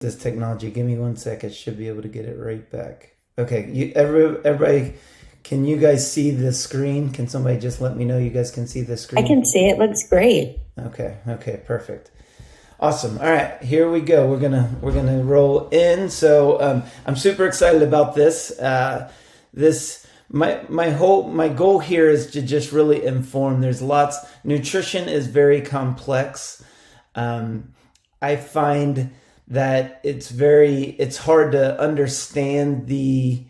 This technology. Give me 1 second. Should be able to get it right back. Okay, everybody, can you guys see the screen? Can somebody just let me know you guys can see the I screen? can see it. Looks great. Okay, perfect. Awesome. All right, here we go. We're gonna roll in. So I'm super excited about this. My goal here is to just really inform. There's lots. Nutrition is very complex. I find that it's hard to understand the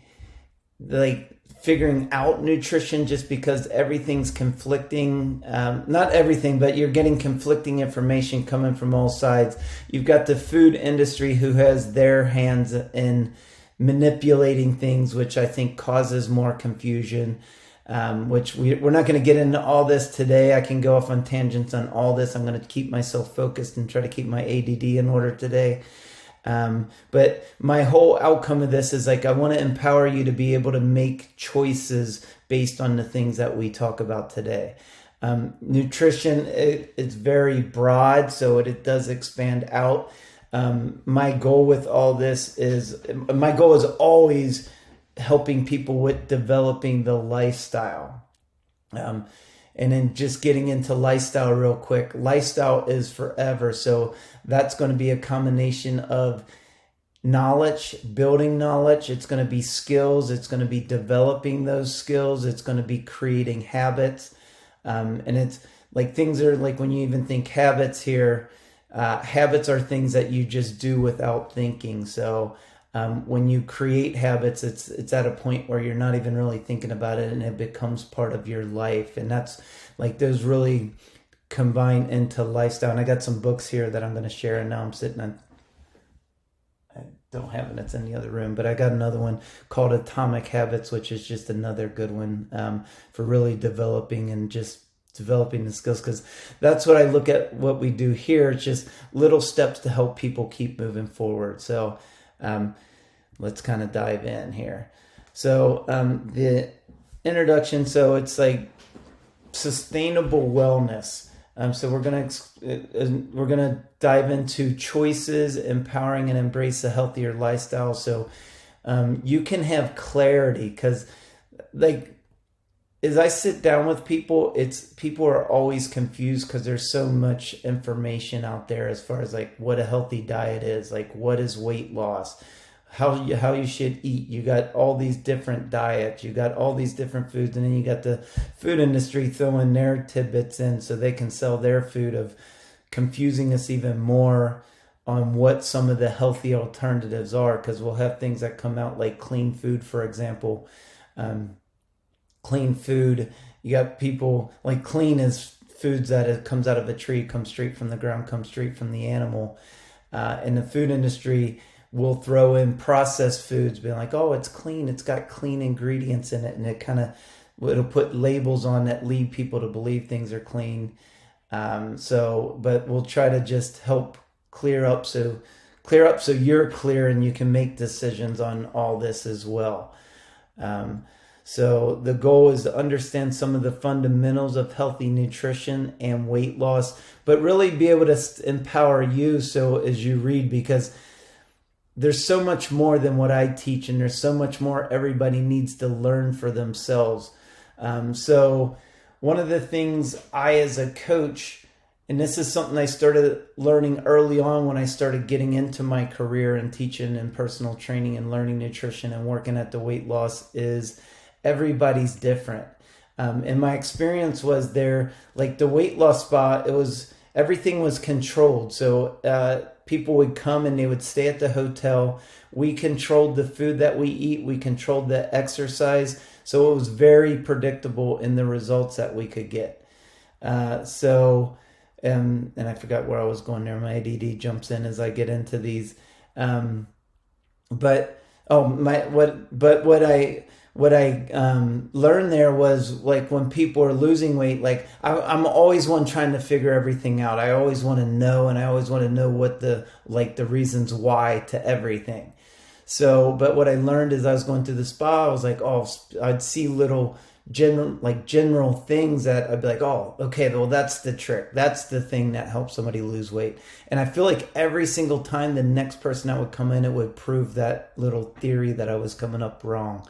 like figuring out nutrition just because everything's conflicting. Not everything, but you're getting conflicting information coming from all sides. You've got the food industry who has their hands in manipulating things, which I think causes more confusion. Which we're not going to get into all this today. I can go off on tangents on all this. I'm going to keep myself focused and try to keep my ADD in order today. But my whole outcome of this is like I want to empower you to be able to make choices based on the things that we talk about today. Nutrition it's very broad, so it does expand out. My goal is always helping people with developing the lifestyle. And then just getting into lifestyle real quick. Lifestyle is forever. So that's going to be a combination of knowledge, building knowledge. It's going to be skills. It's going to be developing those skills. It's going to be creating habits. And it's like things are like when you even think habits here, habits are things that you just do without thinking. So when you create habits, it's at a point where you're not even really thinking about it and it becomes part of your life. And that's like those really combine into lifestyle. And I got some books here that I'm going to share. And now I'm sitting on, I don't have it, it's in the other room, but I got another one called Atomic Habits, which is just another good one for really developing and just developing the skills, because that's what I look at what we do here. It's just little steps to help people keep moving forward. So let's kind of dive in here. So the introduction, so it's like sustainable wellness. So we're gonna dive into choices, empowering and embrace a healthier lifestyle. So you can have clarity, because like as I sit down with people, people are always confused because there's so much information out there as far as like what a healthy diet is, like what is weight loss, how you should eat. You got all these different diets, you got all these different foods, and then you got the food industry throwing their tidbits in so they can sell their food, of confusing us even more on what some of the healthy alternatives are, because we'll have things that come out like clean food, for example. Clean food, you got people like clean is foods that it comes out of a tree, comes straight from the ground, comes straight from the animal. And the food industry will throw in processed foods, being like, oh, it's clean, it's got clean ingredients in it, and it'll put labels on that lead people to believe things are clean. But we'll try to just help clear up so you're clear and you can make decisions on all this as well. So the goal is to understand some of the fundamentals of healthy nutrition and weight loss, but really be able to empower you so as you read, because there's so much more than what I teach, and there's so much more everybody needs to learn for themselves. So one of the things I, as a coach, and this is something I started learning early on when I started getting into my career and teaching and personal training and learning nutrition and working at the weight loss, is everybody's different. And my experience was there, like the weight loss spa, everything was controlled. So people would come and they would stay at the hotel. We controlled the food that we eat. We controlled the exercise. So it was very predictable in the results that we could get. And I forgot where I was going there. My ADD jumps in as I get into these. What I learned there was like when people are losing weight, like I'm always one trying to figure everything out. I always want to know, and I always want to know what the reasons why to everything. So, but what I learned as I was going through the spa, I was like, oh, I'd see little general things that I'd be like, oh, okay, well, that's the trick. That's the thing that helps somebody lose weight. And I feel like every single time the next person that would come in, it would prove that little theory that I was coming up wrong.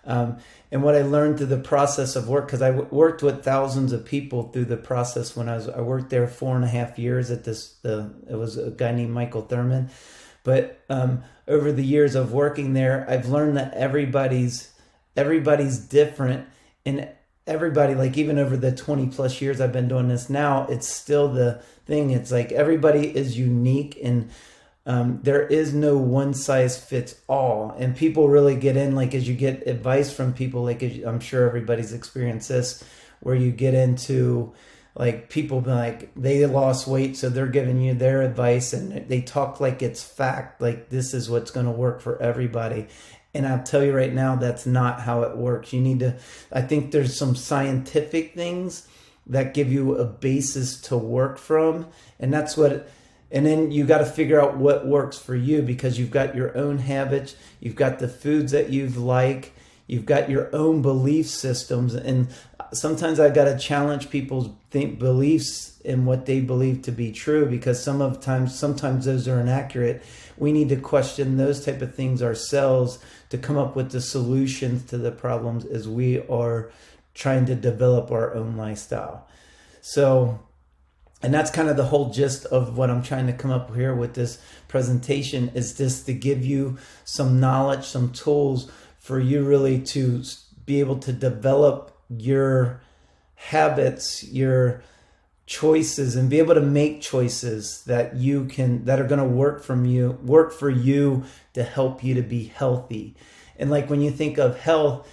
And what I learned through the process of work, because I worked with thousands of people through the process when I worked there 4.5 years at it was a guy named Michael Thurman. But over the years of working there, I've learned that everybody's different, and everybody, like even over the 20 plus years I've been doing this now, it's still the thing. It's like everybody is unique, and there is no one size fits all. And people really get in, like as you get advice from people, like I'm sure everybody's experienced this, where you get into like people be like they lost weight, so they're giving you their advice and they talk like it's fact, like this is what's going to work for everybody. And I'll tell you right now, that's not how it works. You need to, I think there's some scientific things that give you a basis to work from. And that's what, and then you got to figure out what works for you, because you've got your own habits, you've got the foods that you like, you've got your own belief systems. And sometimes I got to challenge people's beliefs in what they believe to be true, because sometimes those are inaccurate. We need to question those type of things ourselves to come up with the solutions to the problems as we are trying to develop our own lifestyle. So, and that's kind of the whole gist of what I'm trying to come up here with this presentation, is just to give you some knowledge, some tools for you really to be able to develop your habits, your choices, and be able to make choices that are going to work for you to help you to be healthy. And like when you think of health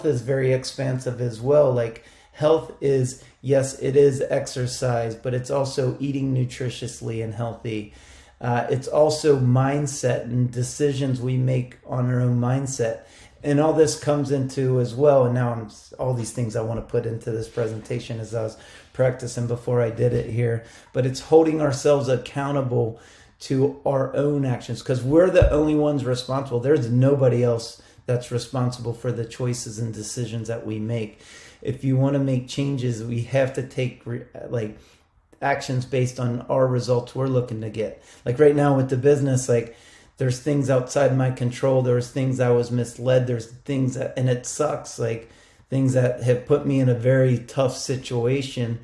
is very expansive as well. Like health is, yes, it is exercise, but it's also eating nutritiously and healthy. It's also mindset and decisions we make on our own mindset. And all this comes into as well. And now all these things I want to put into this presentation as I was practicing before I did it here. But it's holding ourselves accountable to our own actions, because we're the only ones responsible. There's nobody else that's responsible for the choices and decisions that we make. If you want to make changes, we have to take actions based on our results we're looking to get. Like right now with the business, like there's things outside my control. There's things I was misled. There's things that, and it sucks, like things that have put me in a very tough situation.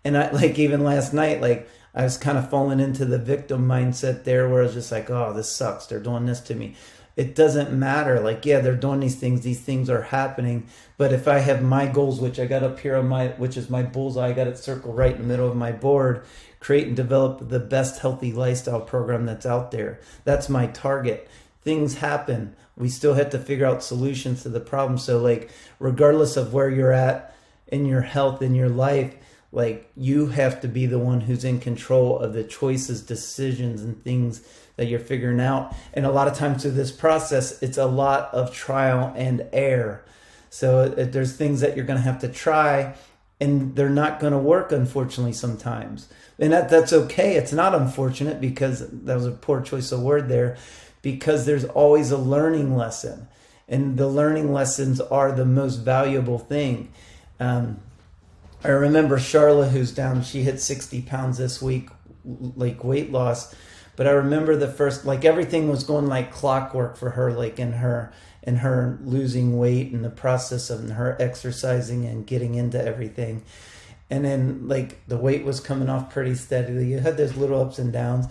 And I, like even last night, like I was kind of falling into the victim mindset there, where I was just like, oh, this sucks. They're doing this to me. It doesn't matter. Like, yeah, they're doing these things are happening. But if I have my goals, which I got up here which is my bullseye, I got it circled right in the middle of my board, create and develop the best healthy lifestyle program that's out there. That's my target. Things happen. We still have to figure out solutions to the problem. So like, regardless of where you're at in your health, in your life, like you have to be the one who's in control of the choices, decisions, and things that you're figuring out. And a lot of times through this process, it's a lot of trial and error. So there's things that you're going to have to try, and they're not going to work, unfortunately, sometimes. And that's okay. It's not unfortunate, because that was a poor choice of word there, because there's always a learning lesson. And the learning lessons are the most valuable thing. I remember Charla, who's down, she hit 60 pounds this week, like weight loss. But I remember the first, like everything was going like clockwork for her, like in her losing weight and the process of her exercising and getting into everything. And then like the weight was coming off pretty steadily. You had those little ups and downs.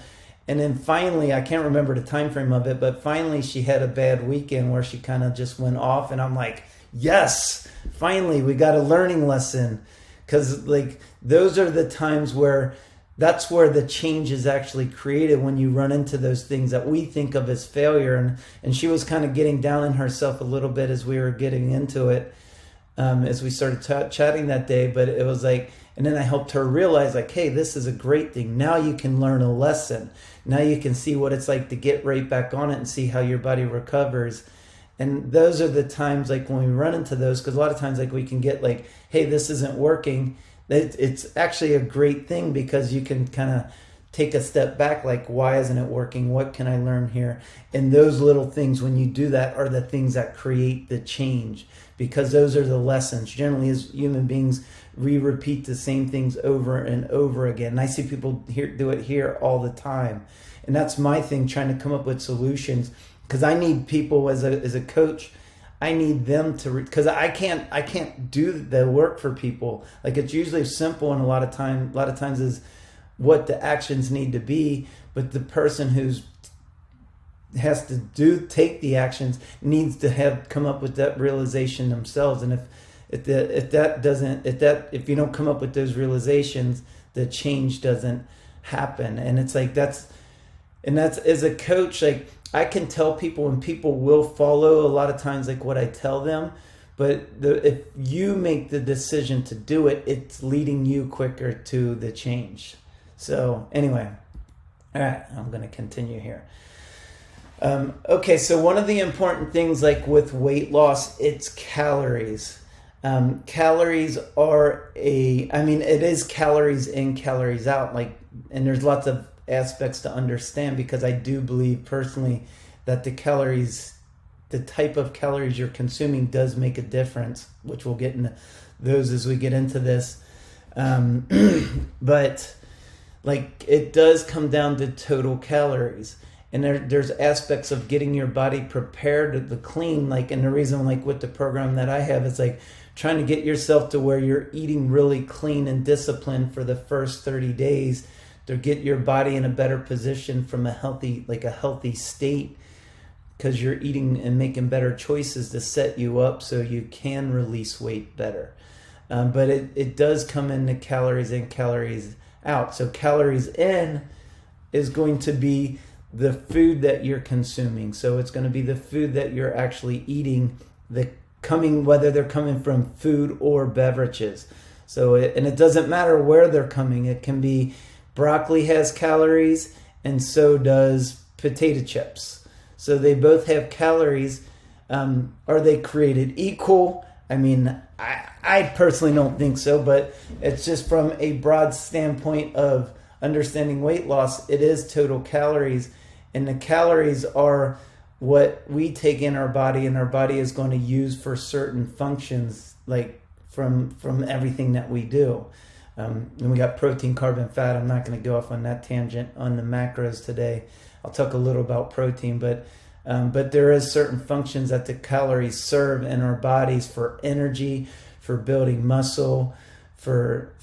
And then finally, I can't remember the time frame of it, but finally she had a bad weekend where she kind of just went off. And I'm like, yes, finally we got a learning lesson. Because like those are the times where that's where the change is actually created, when you run into those things that we think of as failure. And she was kind of getting down in herself a little bit as we were getting into it, as we started chatting that day. But it was like, and then I helped her realize like, hey, this is a great thing. Now you can learn a lesson. Now you can see what it's like to get right back on it and see how your body recovers. And those are the times like when we run into those, because a lot of times like we can get like, hey, this isn't working. It's actually a great thing, because you can kind of take a step back, like, why isn't it working? What can I learn here? And those little things, when you do that, are the things that create the change, because those are the lessons. Generally, as human beings, we repeat the same things over and over again. And I see people do it here all the time. And that's my thing, trying to come up with solutions, because I need people as a coach. I need them to, because I can't do the work for people. Like, it's usually simple, and a lot of times is what the actions need to be, but the person who's has to take the actions needs to have come up with that realization themselves. And if you don't come up with those realizations, the change doesn't happen. And it's like that's as a coach, like, I can tell people, and people will follow a lot of times, like, what I tell them. But if you make the decision to do it, it's leading you quicker to the change. So anyway, all right, I'm going to continue here. Okay, so one of the important things, like with weight loss, it's calories. Calories are it is calories in, calories out. Like, and there's lots of aspects to understand, because I do believe personally that the type of calories you're consuming does make a difference, which we'll get into those as we get into this. But like, it does come down to total calories, and there's aspects of getting your body prepared to clean. Like, and the reason, like, with the program that I have, is like trying to get yourself to where you're eating really clean and disciplined for the first 30 days to get your body in a better position from a healthy state, because you're eating and making better choices to set you up so you can release weight better. But it does come into calories in, calories out. So calories in is going to be the food that you're consuming. So it's going to be the food that you're actually eating, whether they're coming from food or beverages. So it doesn't matter where they're coming. It can be broccoli has calories, and so does potato chips. So they both have calories. Are they created equal? I mean, I personally don't think so, but it's just from a broad standpoint of understanding weight loss, it is total calories, and the calories are what we take in our body, and our body is going to use for certain functions, like from everything that we do. And we got protein, carb, fat. I'm not going to go off on that tangent on the macros today. I'll talk a little about protein, but there is certain functions that the calories serve in our bodies, for energy, for building muscle, for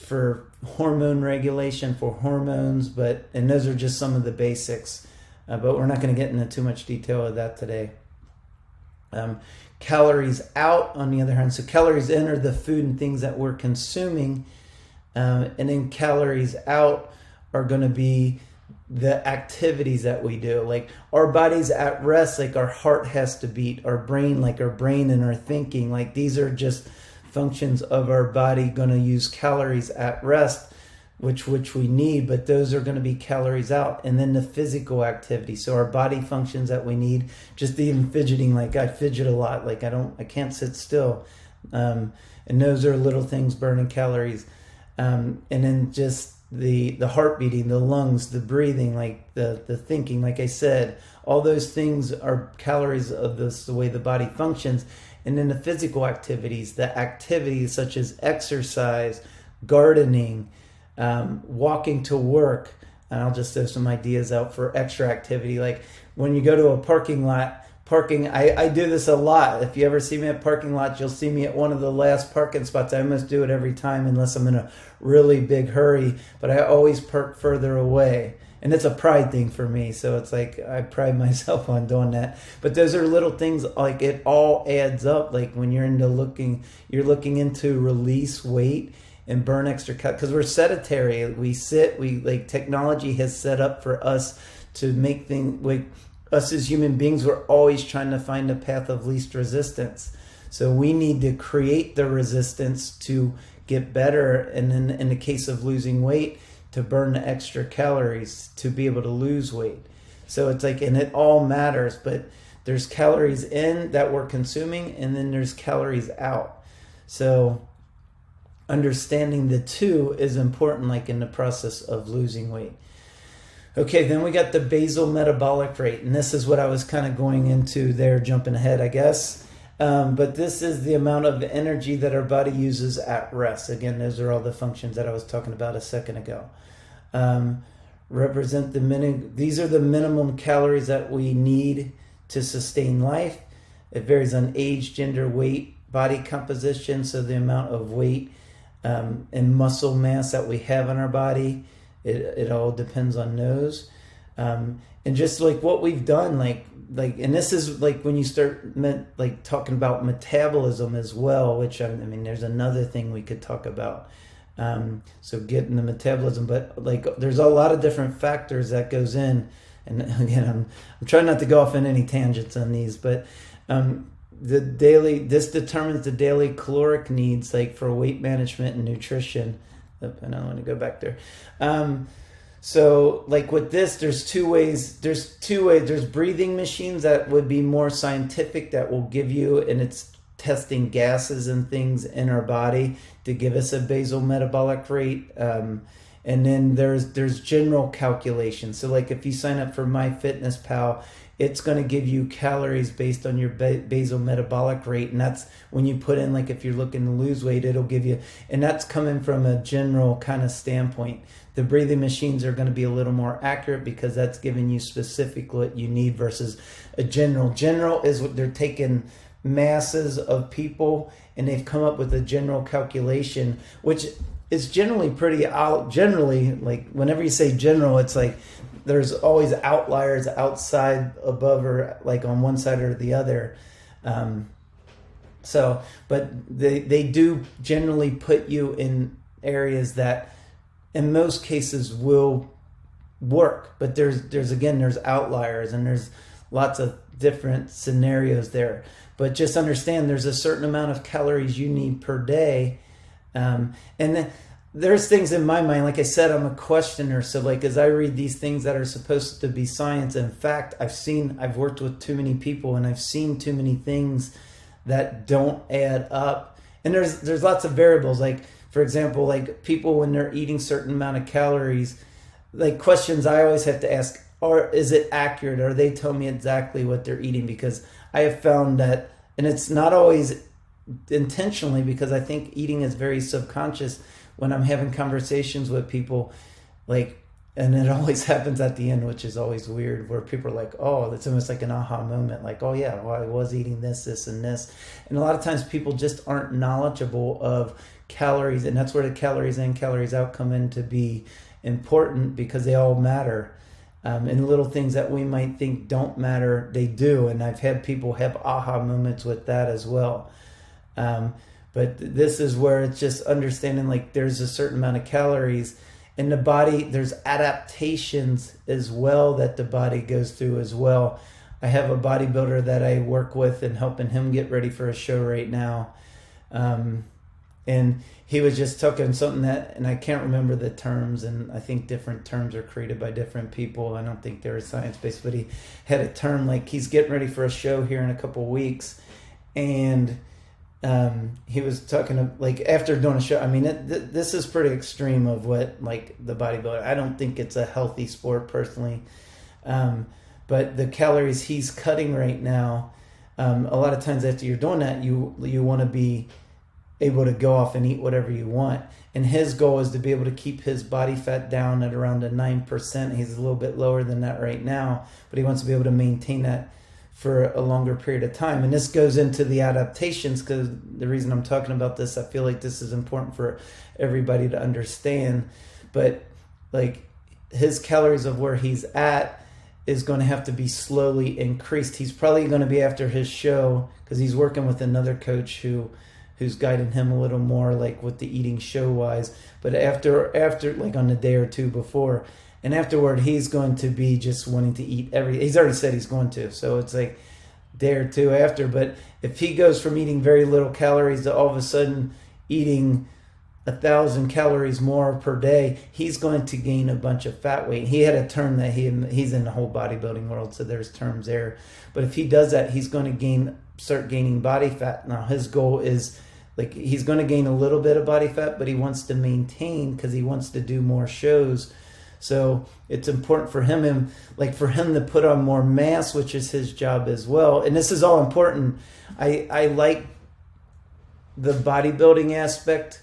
hormone regulation, for hormones. And those are just some of the basics. But we're not going to get into too much detail of that today. Calories out, on the other hand, so calories in are the food and things that we're consuming, and then calories out are going to be the activities that we do. Like, our body's at rest, like our heart has to beat, our brain and our thinking, like these are just functions of our body going to use calories at rest, which we need, but those are going to be calories out. And then the physical activity, so our body functions that we need, just even fidgeting, like I fidget a lot, like I can't sit still, and those are little things burning calories. And then just the heart beating, the lungs, the breathing, like the thinking, like I said, all those things are calories of the way the body functions. And then the physical activities, the activities such as exercise, gardening, walking to work. And I'll just throw some ideas out for extra activity. Like when you go to a parking lot, I do this a lot. If you ever see me at parking lots, you'll see me at one of the last parking spots. I almost do it every time unless I'm in a really big hurry, but I always park further away. And it's a pride thing for me. So it's like I pride myself on doing that. But those are little things, like it all adds up. Like when you're looking into release weight and burn extra calories, because we're sedentary. We sit, technology has set up for us to make things, like us as human beings, we're always trying to find a path of least resistance. So we need to create the resistance to get better. And then in the case of losing weight, to burn the extra calories to be able to lose weight. So it's like, and it all matters, but there's calories in that we're consuming, and then there's calories out. So understanding the two is important, like in the process of losing weight. Okay, then we got the basal metabolic rate, and this is what I was kind of going into there, jumping ahead, I guess. But this is the amount of energy that our body uses at rest. Again, those are all the functions that I was talking about a second ago. Represent these are the minimum calories that we need to sustain life. It varies on age, gender, weight, body composition, so the amount of weight and muscle mass that we have in our body. It all depends on those. And just like what we've done, like, and this is like when you start talking about metabolism as well, which I mean, there's another thing we could talk about. So getting the metabolism, but like there's a lot of different factors that goes in. And again, I'm trying not to go off on any tangents on these, but this determines the daily caloric needs, like for weight management and nutrition. And I don't want to go back there. So like with this, there's two ways. There's breathing machines that would be more scientific, that will give you, and it's testing gases and things in our body to give us a basal metabolic rate. And then there's general calculations. So like if you sign up for MyFitnessPal, it's going to give you calories based on your basal metabolic rate. And that's when you put in, like if you're looking to lose weight, it'll give you, and that's coming from a general kind of standpoint. The breathing machines are going to be a little more accurate because that's giving you specific what you need versus a general. General is what they're taking masses of people and they've come up with a general calculation, which is generally generally, like whenever you say general, it's like there's always outliers outside, above, or like on one side or the other. But they do generally put you in areas that in most cases will work, but there's outliers and there's lots of different scenarios there. But just understand there's a certain amount of calories you need per day. And then there's things in my mind, like I said, I'm a questioner. So like, as I read these things that are supposed to be science, in fact, I've worked with too many people and I've seen too many things that don't add up. And there's lots of variables. Like, for example, like people, when they're eating certain amount of calories, like questions I always have to ask is it accurate? Are they telling me exactly what they're eating? Because I have found that, and it's not always intentionally, because I think eating is very subconscious. When I'm having conversations with people, like, and it always happens at the end, which is always weird, where people are like, oh, it's almost like an aha moment. Like, oh yeah, well, I was eating this, and this. And a lot of times people just aren't knowledgeable of calories. And that's where the calories in, calories out come in to be important, because they all matter. And little things that we might think don't matter, they do. And I've had people have aha moments with that as well. But this is where it's just understanding, like, there's a certain amount of calories in the body. There's adaptations as well that the body goes through as well. I have a bodybuilder that I work with and helping him get ready for a show right now. And he was just talking something that, and I can't remember the terms, and I think different terms are created by different people. I don't think they're science-based, but he had a term like he's getting ready for a show here in a couple of weeks. And he was talking like after doing a show. I mean, this is pretty extreme of what, like, the bodybuilder. I don't think it's a healthy sport personally. But the calories he's cutting right now, a lot of times after you're doing that, you want to be able to go off and eat whatever you want. And his goal is to be able to keep his body fat down at around a 9%. He's a little bit lower than that right now, but he wants to be able to maintain that for a longer period of time. And this goes into the adaptations, because the reason I'm talking about this, I feel like this is important for everybody to understand. But like, his calories of where he's at is going to have to be slowly increased. He's probably going to be, after his show, because he's working with another coach who's guiding him a little more, like with the eating show wise. But after like on the day or two before, and afterward, he's going to be just wanting to eat he's already said he's going to. So it's like day or two after. But if he goes from eating very little calories to all of a sudden eating 1,000 calories more per day, he's going to gain a bunch of fat weight. He had a term that he's in the whole bodybuilding world, so there's terms there. But if he does that, he's going to start gaining body fat. Now his goal is, like, he's going to gain a little bit of body fat, but he wants to maintain, because he wants to do more shows. So it's important for him, and like for him to put on more mass, which is his job as well. And this is all important. I like the bodybuilding aspect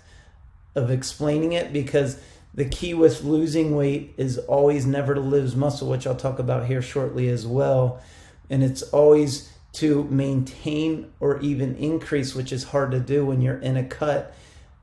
of explaining it, because the key with losing weight is always never to lose muscle, which I'll talk about here shortly as well. And it's always to maintain or even increase, which is hard to do when you're in a cut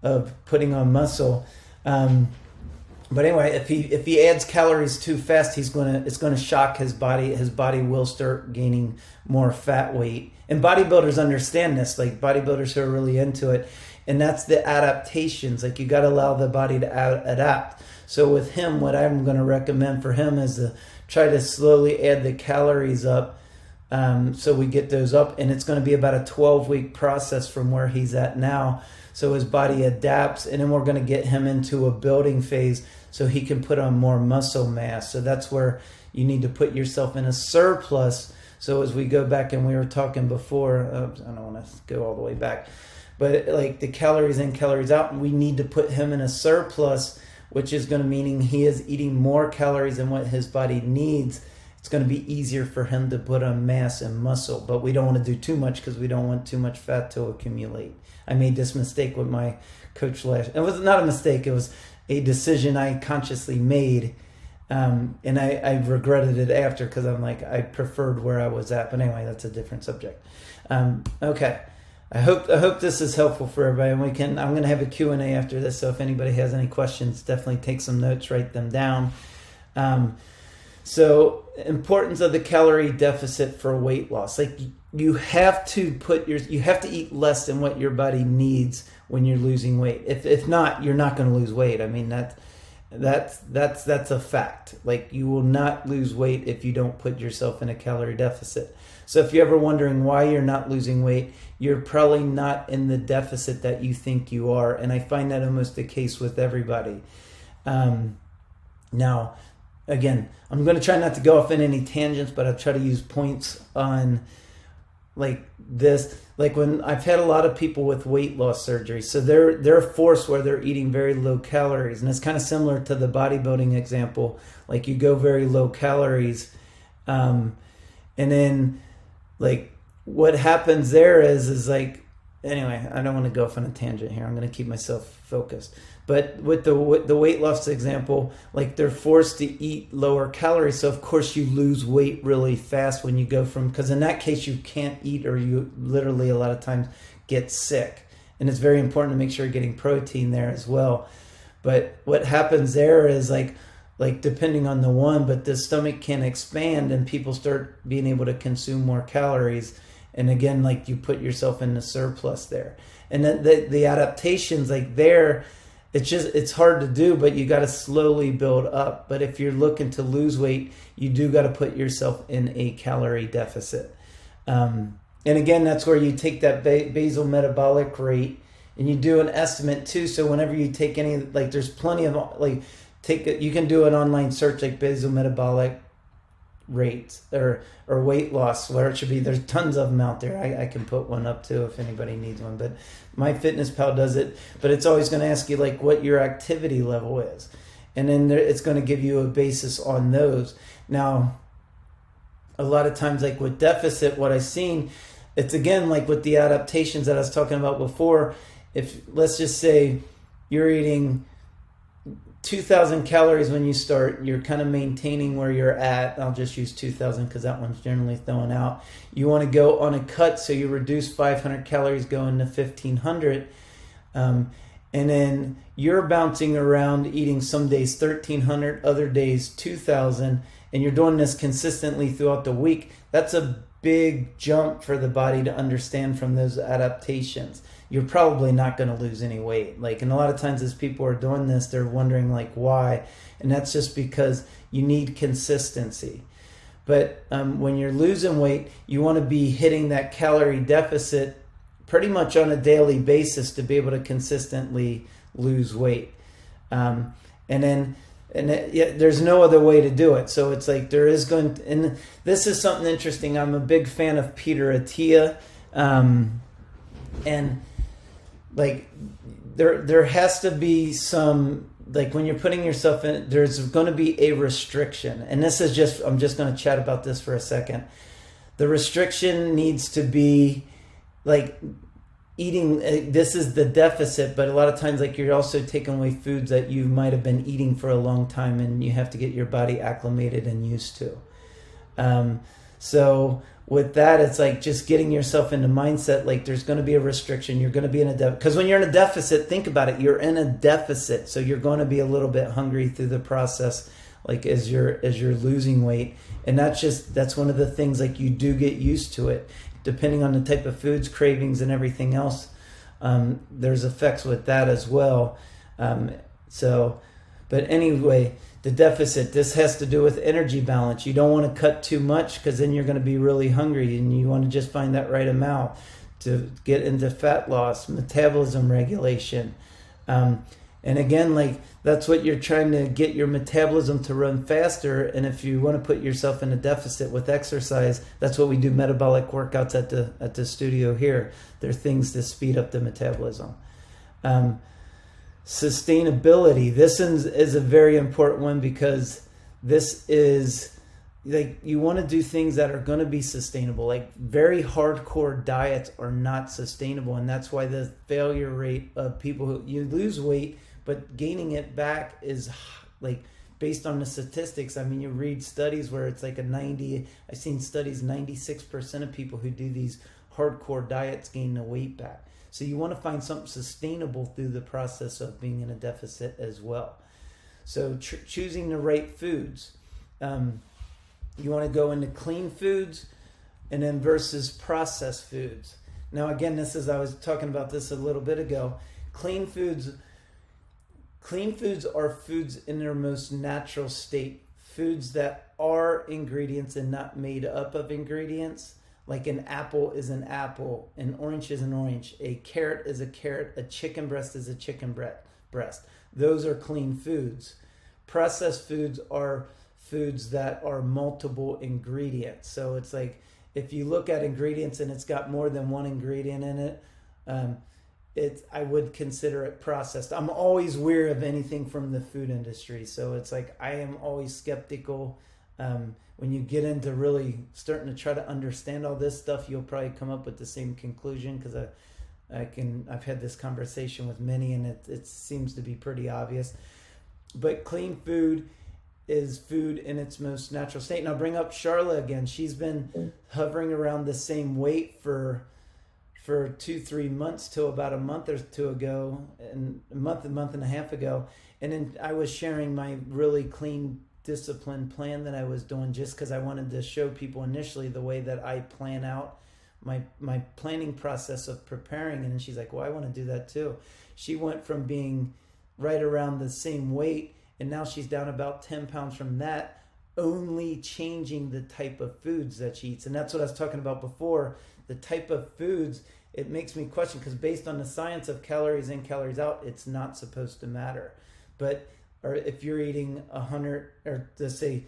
of putting on muscle. But anyway, if he adds calories too fast, it's gonna shock his body. His body will start gaining more fat weight. And bodybuilders understand this, like bodybuilders who are really into it. And that's the adaptations. Like, you got to allow the body to adapt. So with him, what I'm going to recommend for him is to try to slowly add the calories up, so we get those up. And it's going to be about a 12-week process from where he's at now. So his body adapts, and then we're going to get him into a building phase so he can put on more muscle mass. So that's where you need to put yourself in a surplus. So as we go back, and we were talking before, I don't want to go all the way back, but like the calories in, calories out, we need to put him in a surplus, which is going to meaning he is eating more calories than what his body needs. It's going to be easier for him to put on mass and muscle, but we don't want to do too much because we don't want too much fat to accumulate. I made this mistake with my coach it was not a mistake. It was a decision I consciously made. And I regretted it after, because I'm like, I preferred where I was at. But anyway, that's a different subject. Okay. I hope this is helpful for everybody. And I'm going to have a Q&A after this. So if anybody has any questions, definitely take some notes, write them down. So importance of the calorie deficit for weight loss. Like, you have to eat less than what your body needs when you're losing weight. If not, you're not going to lose weight. I mean, that's a fact. Like, you will not lose weight if you don't put yourself in a calorie deficit. So if you're ever wondering why you're not losing weight, you're probably not in the deficit that you think you are. And I find that almost the case with everybody. Now, again, I'm going to try not to go off in any tangents, but I'll try to use points on like this. Like, when I've had a lot of people with weight loss surgery, so they're forced where they're eating very low calories. And it's kind of similar to the bodybuilding example. Like, you go very low calories, and then like what happens there is like, anyway, I don't want to go off on a tangent here. I'm going to keep myself focused. But with the weight loss example, like, they're forced to eat lower calories. So of course you lose weight really fast when you go from, because in that case you can't eat, or you literally a lot of times get sick. And it's very important to make sure you're getting protein there as well. But what happens there is like depending on the one, but the stomach can expand and people start being able to consume more calories. And again, like, you put yourself in the surplus there. And then the adaptations, like, there, it's hard to do, but you got to slowly build up. But if you're looking to lose weight, you do got to put yourself in a calorie deficit. And again, that's where you take that basal metabolic rate, and you do an estimate too. So whenever you take any, like, there's plenty of, like, you can do an online search like basal metabolic rates or weight loss, where it should be. There's tons of them out there. I can put one up too if anybody needs one, but MyFitnessPal does it. But it's always going to ask you like what your activity level is, and then it's going to give you a basis on those. Now, a lot of times, like with deficit, what I've seen, it's again like with the adaptations that I was talking about before. If, let's just say, you're eating 2,000 calories when you start, you're kind of maintaining where you're at. I'll just use 2,000 because that one's generally thrown out. You want to go on a cut, so you reduce 500 calories going to 1,500. And then you're bouncing around eating some days 1,300, other days 2,000, and you're doing this consistently throughout the week. That's a big jump for the body to understand from those adaptations. You're probably not going to lose any weight. Like, and a lot of times as people are doing this, they're wondering like why, and that's just because you need consistency. But when you're losing weight, you want to be hitting that calorie deficit pretty much on a daily basis to be able to consistently lose weight. And there's no other way to do it. So it's like there is going to, and this is something interesting. I'm a big fan of Peter Attia, and like there has to be some like when you're putting yourself in, there's going to be a restriction. And this is just, I'm just going to chat about this for a second. The restriction needs to be like eating, this is the deficit, but a lot of times like you're also taking away foods that you might have been eating for a long time and you have to get your body acclimated and used to. So with that, it's like just getting yourself into mindset, like there's going to be a restriction. You're going to be in a deficit. Because when you're in a deficit, think about it, you're in a deficit. So you're going to be a little bit hungry through the process, like as you're losing weight. And that's one of the things, like you do get used to it. Depending on the type of foods, cravings, and everything else, there's effects with that as well. But anyway, the deficit, this has to do with energy balance. You don't want to cut too much because then you're going to be really hungry, and you want to just find that right amount to get into fat loss, metabolism regulation. And again, like that's what you're trying to get your metabolism to run faster. And if you want to put yourself in a deficit with exercise, that's what we do metabolic workouts at the studio here. There are things to speed up the metabolism. Sustainability. This is a very important one because this is like you want to do things that are going to be sustainable. Like very hardcore diets are not sustainable, and that's why the failure rate of people who you lose weight but gaining it back is like based on the statistics. I mean, you read studies where it's like I've seen studies 96% of people who do these hardcore diets gain the weight back. So you want to find something sustainable through the process of being in a deficit as well. So choosing the right foods. You want to go into clean foods and then versus processed foods. Now, again, I was talking about this a little bit ago. Clean foods are foods in their most natural state. Foods that are ingredients and not made up of ingredients. Like an apple is an apple, an orange is an orange, a carrot is a carrot, a chicken breast is a chicken breast. Those are clean foods. Processed foods are foods that are multiple ingredients. So it's like if you look at ingredients and it's got more than one ingredient in it, I would consider it processed. I'm always wary of anything from the food industry. So it's like I am always skeptical. When you get into really starting to try to understand all this stuff, you'll probably come up with the same conclusion because I've had this conversation with many and it seems to be pretty obvious. But clean food is food in its most natural state. And I'll bring up Charla again. She's been hovering around the same weight for 2-3 months till about a month or two ago, and a month and a half ago. And then I was sharing my really clean disciplined plan that I was doing just because I wanted to show people initially the way that I plan out my planning process of preparing. And then she's like, well, I want to do that too. She went from being right around the same weight and now she's down about 10 pounds from that, only changing the type of foods that she eats. And that's what I was talking about before. The type of foods, it makes me question because based on the science of calories in, calories out, it's not supposed to matter. But or if you're eating 100 or let's say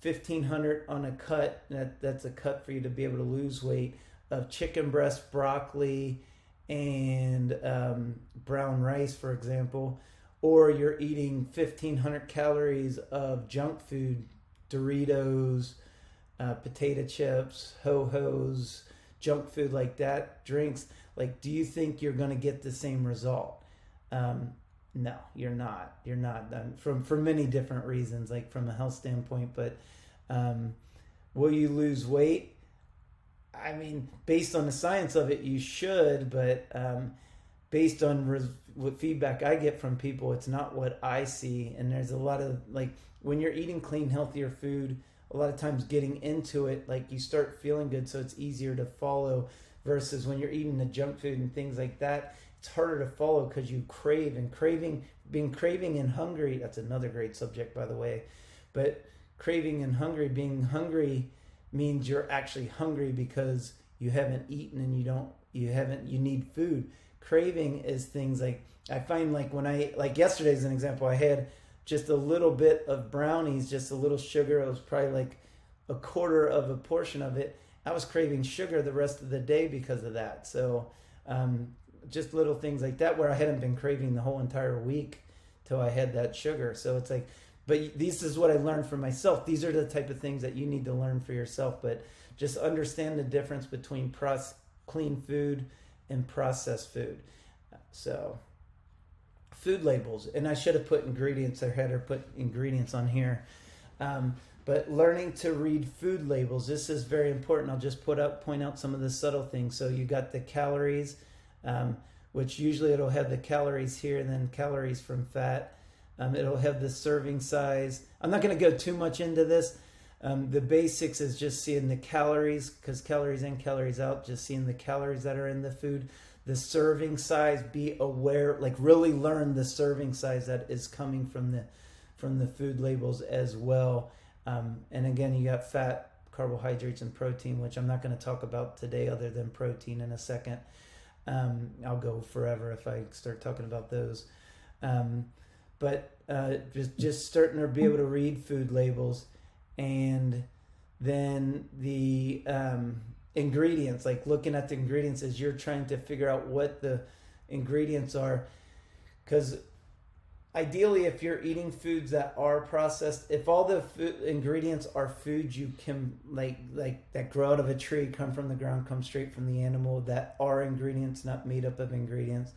1,500 on a cut, that's a cut for you to be able to lose weight of chicken breast, broccoli, and brown rice, for example, or you're eating 1,500 calories of junk food, Doritos, potato chips, Ho-Hos, junk food like that, drinks, like, do you think you're going to get the same result? No, you're not. You're not. For many different reasons, like from a health standpoint. But will you lose weight? I mean, based on the science of it, you should. But based on what feedback I get from people, it's not what I see. And there's a lot of, like, when you're eating clean, healthier food, a lot of times getting into it, like, you start feeling good, so it's easier to follow. Versus when you're eating the junk food and things like that, it's harder to follow because you crave, and being craving and hungry, that's another great subject, by the way. But craving and hungry, being hungry means you're actually hungry because you haven't eaten and you need food. Craving is things like, I find like like yesterday's an example, I had just a little bit of brownies, just a little sugar. It was probably like a quarter of a portion of it. I was craving sugar the rest of the day because of that. So just little things like that where I hadn't been craving the whole entire week till I had that sugar. So it's like, but this is what I learned for myself. These are the type of things that you need to learn for yourself. But just understand the difference between clean food and processed food. So food labels, and I should have put ingredients. I had her put ingredients on here. But learning to read food labels, this is very important. I'll just point out some of the subtle things. So you got the calories, which usually it'll have the calories here and then calories from fat. It'll have the serving size. I'm not going to go too much into this. The basics is just seeing the calories, because calories in, calories out, just seeing the calories that are in the food. The serving size, be aware, like really learn the serving size that is coming from the food labels as well. And again, you got fat, carbohydrates, and protein, which I'm not going to talk about today other than protein in a second. I'll go forever if I start talking about those. But just starting to be able to read food labels, and then the ingredients, like looking at the ingredients as you're trying to figure out what the ingredients are. Because ideally, if you're eating foods that are processed, if all the ingredients are foods you can like that grow out of a tree, come from the ground, come straight from the animal, that are ingredients, not made up of ingredients,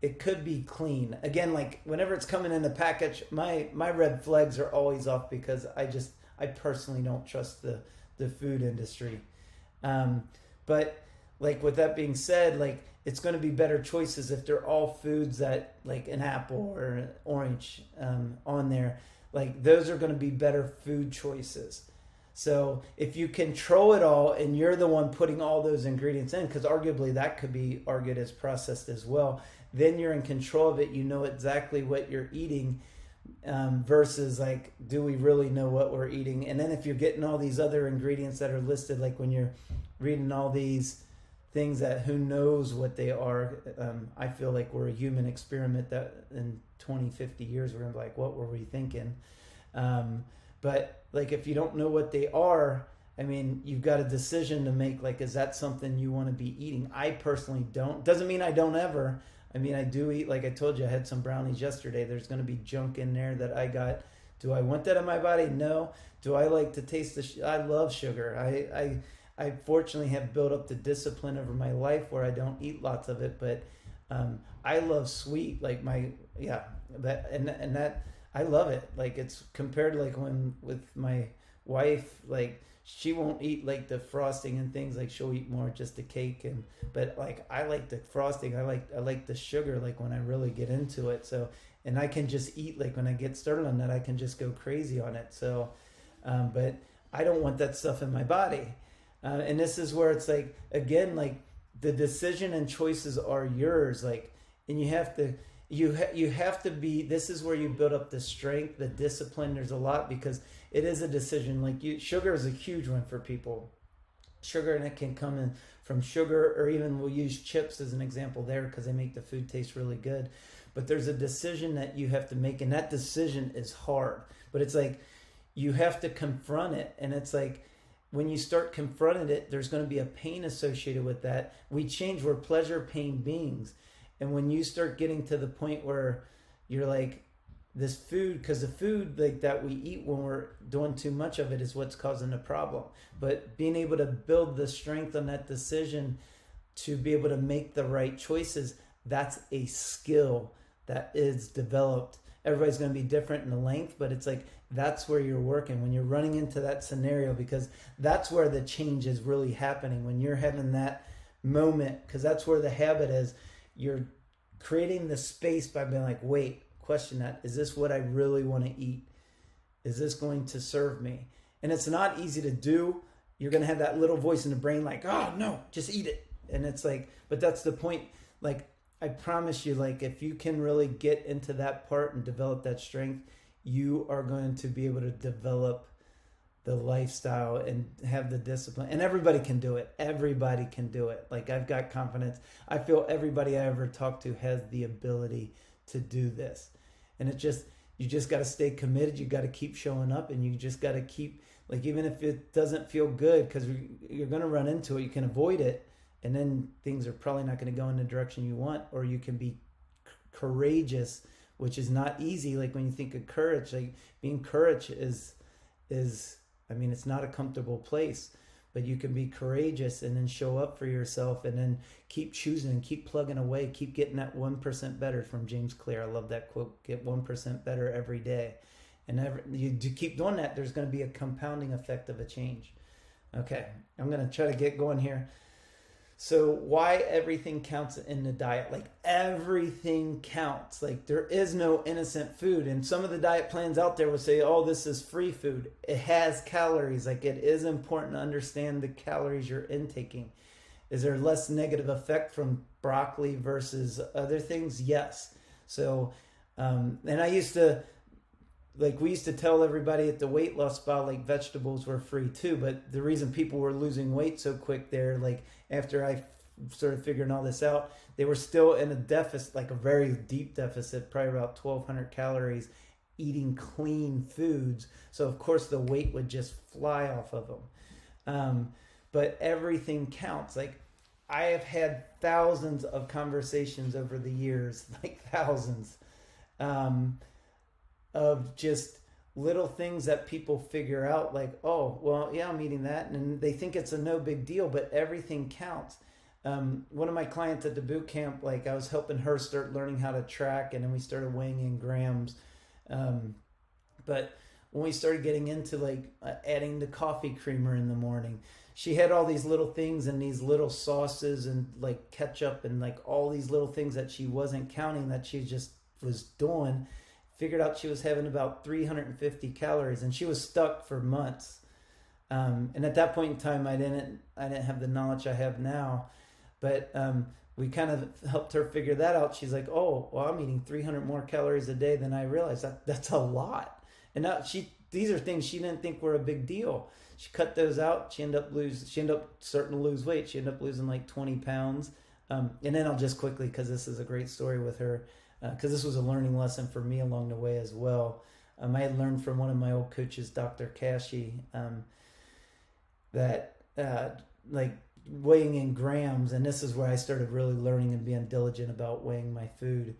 it could be clean. Again, like whenever it's coming in a package, my red flags are always off, because I personally don't trust the food industry. But like with that being said, like it's going to be better choices if they're all foods that, like an apple or an orange on there, like those are going to be better food choices. So if you control it all and you're the one putting all those ingredients in, because arguably that could be argued as processed as well, then you're in control of it. You know exactly what you're eating, versus like, do we really know what we're eating? And then if you're getting all these other ingredients that are listed, like when you're reading all these things that who knows what they are, I feel like we're a human experiment that in 20, 50 years we're gonna be like, what were we thinking? But like if you don't know what they are, I mean, you've got a decision to make. Like, is that something you want to be eating? I personally don't. Doesn't mean I don't ever. I mean, I do eat, like I told you, I had some brownies yesterday. There's going to be junk in there that I got. Do I want that in my body? No. Do I like to taste I love sugar. I fortunately have built up the discipline over my life where I don't eat lots of it, but I love sweet. Like that I love it. Like it's compared to like when with my wife, like she won't eat like the frosting and things. Like she'll eat more just the cake, but like I like the frosting. I like the sugar. Like when I really get into it. So, and I can just eat, like when I get started on that, I can just go crazy on it. So, but I don't want that stuff in my body. And this is where it's like, again, like the decision and choices are yours. Like, and you have to be, this is where you build up the strength, the discipline. There's a lot, because it is a decision. Like sugar is a huge one for people. Sugar, and it can come in from sugar, or even we'll use chips as an example there, because they make the food taste really good. But there's a decision that you have to make, and that decision is hard. But it's like, you have to confront it. And it's like, when you start confronting it, there's going to be a pain associated with that. We're pleasure pain beings. And when you start getting to the point where you're like, this food, because the food like that we eat when we're doing too much of it is what's causing the problem. But being able to build the strength on that decision to be able to make the right choices, that's a skill that is developed. Everybody's going to be different in the length, but it's like, that's where you're working when you're running into that scenario, because that's where the change is really happening. When you're having that moment, because that's where the habit is, you're creating the space by being like, wait, question that. Is this what I really want to eat? Is this going to serve me? And it's not easy to do. You're going to have that little voice in the brain like, oh no, just eat it. And it's like, but that's the point. Like, I promise you, like if you can really get into that part and develop that strength, you are going to be able to develop the lifestyle and have the discipline. And everybody can do it. Everybody can do it. Like I've got confidence. I feel everybody I ever talk to has the ability to do this. And you just got to stay committed. You got to keep showing up, and you just got to keep, like, even if it doesn't feel good, because you're going to run into it, you can avoid it. And then things are probably not going to go in the direction you want, or you can be courageous which is not easy. Like when you think of courage, like being courage is I mean, it's not a comfortable place, but you can be courageous and then show up for yourself and then keep choosing and keep plugging away, keep getting that 1% better from James Clear. I love that quote, get 1% better every day. And you keep doing that, there's going to be a compounding effect of a change. Okay, I'm going to try to get going here. So why everything counts in the diet? Like everything counts. Like there is no innocent food. And some of the diet plans out there will say, oh, this is free food. It has calories. Like it is important to understand the calories you're intaking. Is there less negative effect from broccoli versus other things? Yes. So, and I used to, like we used to tell everybody at the weight loss spa, like vegetables were free too. But the reason people were losing weight so quick there, like after I started figuring all this out, they were still in a deficit, like a very deep deficit, probably about 1,200 calories, eating clean foods. So of course the weight would just fly off of them. But everything counts. Like I have had thousands of conversations over the years, like thousands. Of just little things that people figure out, like, oh, well, yeah, I'm eating that. And they think it's a no big deal, but everything counts. One of my clients at the boot camp, like I was helping her start learning how to track, and then we started weighing in grams. But when we started getting into like adding the coffee creamer in the morning, she had all these little things and these little sauces and like ketchup and like all these little things that she wasn't counting, that she just was doing. Figured out she was having about 350 calories, and she was stuck for months. And at that point in time, I didn't have the knowledge I have now, but we kind of helped her figure that out. She's like, "Oh, well, I'm eating 300 more calories a day than I realized. That's a lot." And now these are things she didn't think were a big deal. She cut those out. She ended up starting to lose weight. She ended up losing like 20 pounds. And then I'll just quickly, because this is a great story with her. Because this was a learning lesson for me along the way as well. I had learned from one of my old coaches, Dr. Kashi, that like weighing in grams, and this is where I started really learning and being diligent about weighing my food.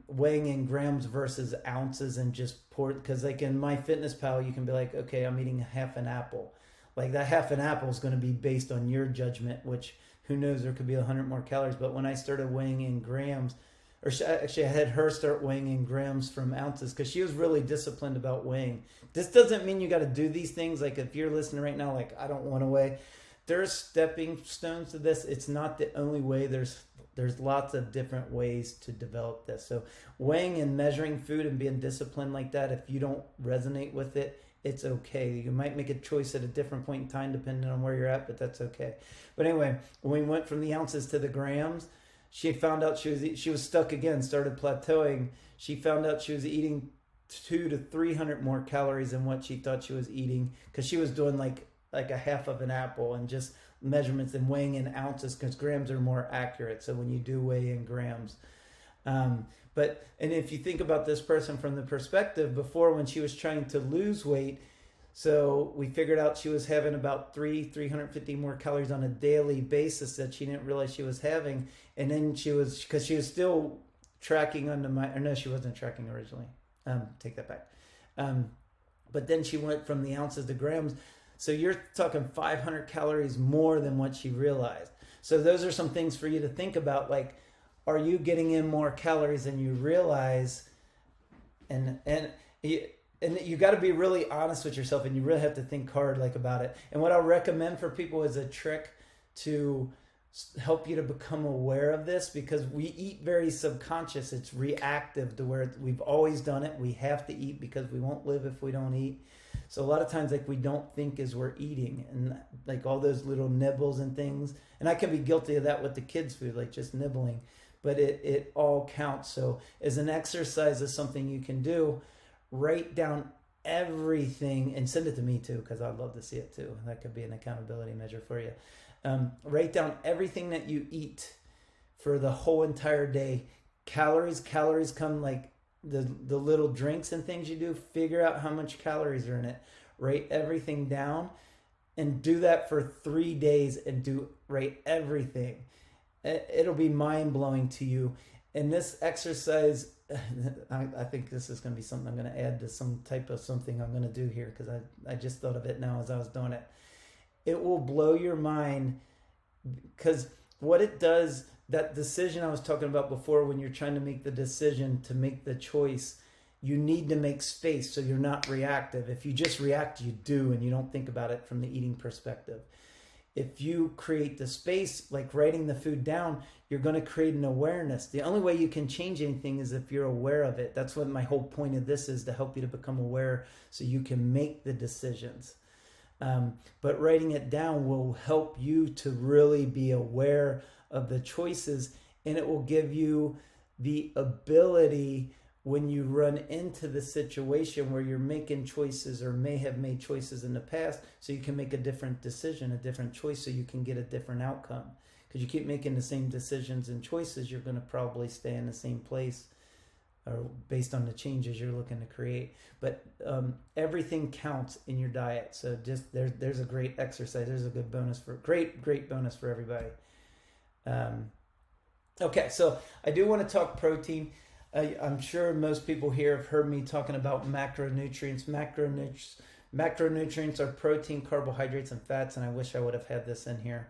Weighing in grams versus ounces, and just because like in MyFitnessPal, you can be like, okay, I'm eating half an apple. Like that half an apple is going to be based on your judgment, which who knows, there could be 100 more calories. But when I started weighing in grams, or actually I had her start weighing in grams from ounces, because she was really disciplined about weighing. This doesn't mean you got to do these things. Like if you're listening right now, like I don't want to weigh, there's stepping stones to this. It's not the only way. There's lots of different ways to develop this. So weighing and measuring food and being disciplined like that, if you don't resonate with it, it's okay. You might make a choice at a different point in time depending on where you're at, but that's okay. But anyway, when we went from the ounces to the grams, she found out she was stuck again, started plateauing. She found out she was eating 200 to 300 more calories than what she thought she was eating, because she was doing like a half of an apple and just measurements and weighing in ounces, because grams are more accurate. So when you do weigh in grams. And if you think about this person from the perspective before, when she was trying to lose weight, so we figured out she was having about 350 more calories on a daily basis that she didn't realize she was having. And then because she was still tracking she wasn't tracking originally. Take that back. But then she went from the ounces to grams. So you're talking 500 calories more than what she realized. So those are some things for you to think about. Like, are you getting in more calories than you realize? And you got to be really honest with yourself, and you really have to think hard about it. And what I'll recommend for people is a trick to help you to become aware of this, because we eat very subconscious. It's reactive to where we've always done it. We have to eat because we won't live if we don't eat. So a lot of times we don't think as we're eating, and all those little nibbles and things. And I can be guilty of that with the kids' food, just nibbling. But it all counts. So as an exercise, is something you can do. Write down everything and send it to me too, because I'd love to see it too. That could be an accountability measure for you. Write down everything that you eat for the whole entire day. Calories come like the little drinks and things you do. Figure out how much calories are in it. Write everything down and do that for 3 days and write everything. It'll be mind-blowing to you. And this exercise, I think this is going to be something I'm going to add to some type of something I'm going to do here, because I just thought of it now as I was doing it. It will blow your mind, because what it does, that decision I was talking about before, when you're trying to make the decision to make the choice, you need to make space so you're not reactive. If you just react, you do, and you don't think about it from the eating perspective. If you create the space, like writing the food down, you're going to create an awareness. The only way you can change anything is if you're aware of it. That's what my whole point of this is, to help you to become aware so you can make the decisions. But writing it down will help you to really be aware of the choices, and it will give you the ability, when you run into the situation where you're making choices or may have made choices in the past, so you can make a different decision, a different choice, so you can get a different outcome. Because you keep making the same decisions and choices, you're going to probably stay in the same place, or based on the changes you're looking to create. But everything counts in your diet. So just there's a great exercise. There's a good bonus for great bonus for everybody. Okay, so I do want to talk protein. I'm sure most people here have heard me talking about macronutrients. Macronutrients are protein, carbohydrates, and fats, and I wish I would have had this in here.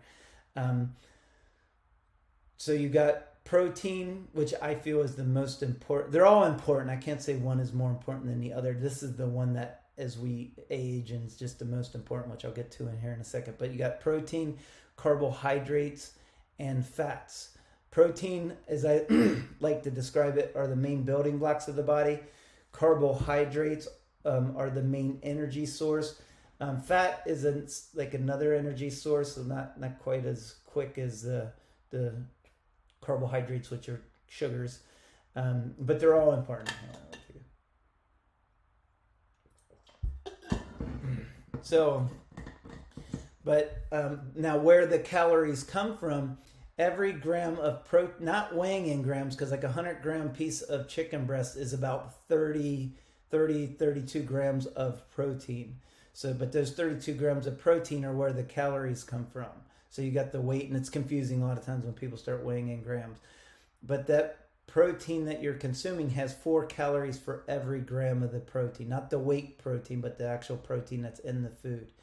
So you got protein, which I feel is the most important. They're all important. I can't say one is more important than the other. This is the one that, as we age, and it's just the most important, which I'll get to in here in a second. But you got protein, carbohydrates, and fats. Protein, as I like to describe it, are the main building blocks of the body. Carbohydrates are the main energy source. Fat is like another energy source, so not quite as quick as the carbohydrates, which are sugars, but they're all important. So, but now where the calories come from, every gram of protein, not weighing in grams, because like a 100-gram piece of chicken breast is about 32 grams of protein. So, but those 32 grams of protein are where the calories come from. So you got the weight, and it's confusing a lot of times when people start weighing in grams. But that protein that you're consuming has 4 calories for every gram of the protein, not the weight protein, but the actual protein that's in the food.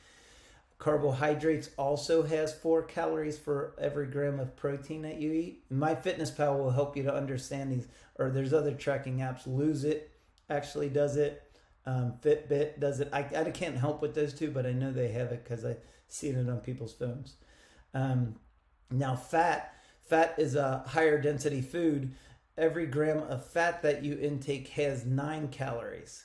Carbohydrates also has 4 calories for every gram of protein that you eat. MyFitnessPal will help you to understand these, or there's other tracking apps. Lose It actually does it. Fitbit does it. I can't help with those two, but I know they have it because I see it on people's phones. Now fat is a higher density food. Every gram of fat that you intake has 9 calories.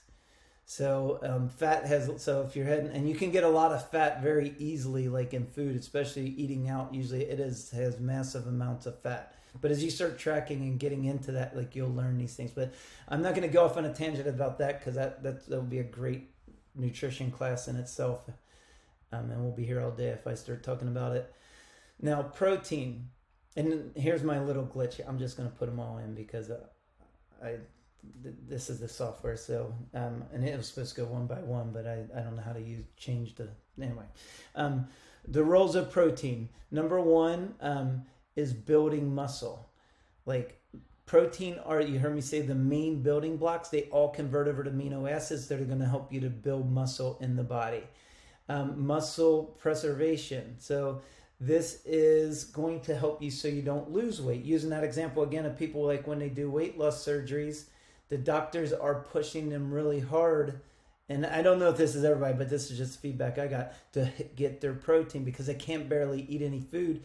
So fat has, so if you're heading, and you can get a lot of fat very easily, like in food, especially eating out, usually has massive amounts of fat. But as you start tracking and getting into that, like, you'll learn these things. But I'm not going to go off on a tangent about that, because that will be a great nutrition class in itself. And we'll be here all day if I start talking about it. Now, protein, and here's my little glitch. I'm just going to put them all in because this is the software. So, and it was supposed to go one by one, but I don't know how to change the, anyway. The roles of protein. Number 1 is building muscle. Like, protein are, you heard me say, the main building blocks. They all convert over to amino acids that are going to help you to build muscle in the body. Muscle preservation. So this is going to help you so you don't lose weight. Using that example again of people, like when they do weight loss surgeries, the doctors are pushing them really hard. And I don't know if this is everybody, but this is just feedback I got, to get their protein, because they can't barely eat any food.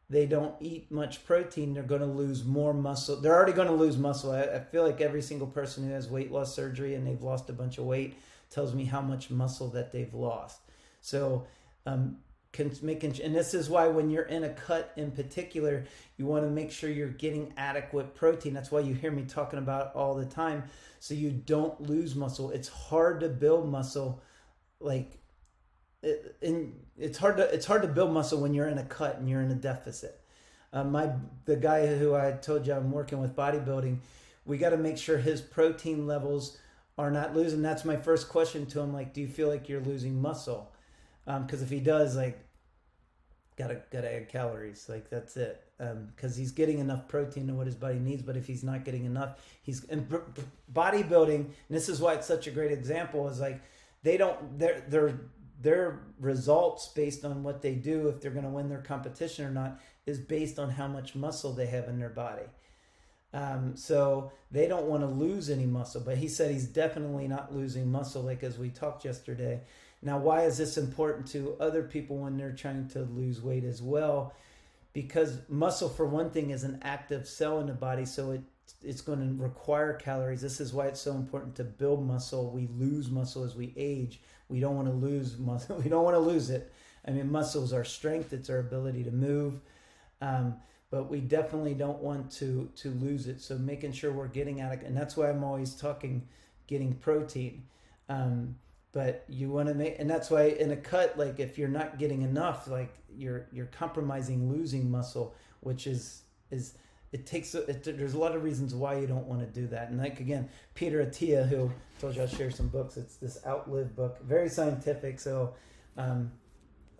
They don't eat much protein. They're going to lose more muscle. They're already going to lose muscle. I feel like every single person who has weight loss surgery and they've lost a bunch of weight tells me how much muscle that they've lost. So, and this is why when you're in a cut in particular, you want to make sure you're getting adequate protein. That's why you hear me talking about it all the time, so you don't lose muscle. It's hard to build muscle, it's hard to build muscle when you're in a cut and you're in a deficit. The guy who I told you I'm working with bodybuilding, we got to make sure his protein levels are not losing. That's my first question to him. Like, do you feel like you're losing muscle? Because if he does, like, gotta add calories. Like that's it, because he's getting enough protein to what his body needs. But if he's not getting enough, he's in bodybuilding. And this is why it's such a great example. Is like they don't their results based on what they do, if they're going to win their competition or not, is based on how much muscle they have in their body. So they don't want to lose any muscle, but he said he's definitely not losing muscle, like as we talked yesterday. Now, why is this important to other people when they're trying to lose weight as well? Because muscle, for one thing, is an active cell in the body, so it's going to require calories. This is why it's so important to build muscle. We lose muscle as we age. We don't want to lose muscle. We don't want to lose it. I mean, muscle is our strength. It's our ability to move. But we definitely don't want to lose it. So making sure we're getting at it. And that's why I'm always talking getting protein. But you want to make, and that's why in a cut, like if you're not getting enough, like you're compromising losing muscle, which is it takes, there's a lot of reasons why you don't want to do that. And like, again, Peter Attia, who I told you I'll share some books. It's this Outlive book, very scientific. So,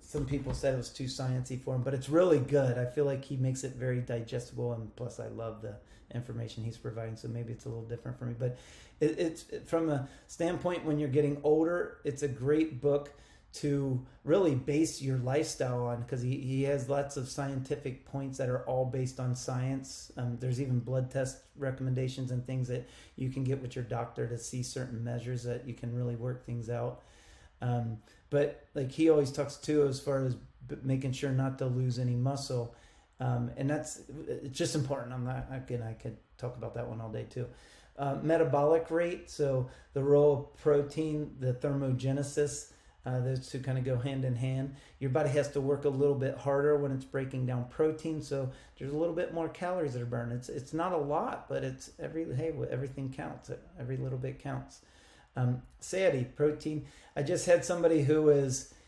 some people said it was too sciencey for him, but it's really good. I feel like he makes it very digestible, and plus I love the information he's providing, so maybe it's a little different for me. But it's from a standpoint when you're getting older, it's a great book to really base your lifestyle on, because he has lots of scientific points that are all based on science. There's even blood test recommendations and things that you can get with your doctor to see certain measures that you can really work things out. But like he always talks too, as far as making sure not to lose any muscle. And it's just important. I could talk about that one all day too. Metabolic rate. So the role of protein, the thermogenesis, those two kind of go hand in hand. Your body has to work a little bit harder when it's breaking down protein. So there's a little bit more calories that are burned. It's not a lot, but everything counts. Every little bit counts. Satiety, protein. I just had somebody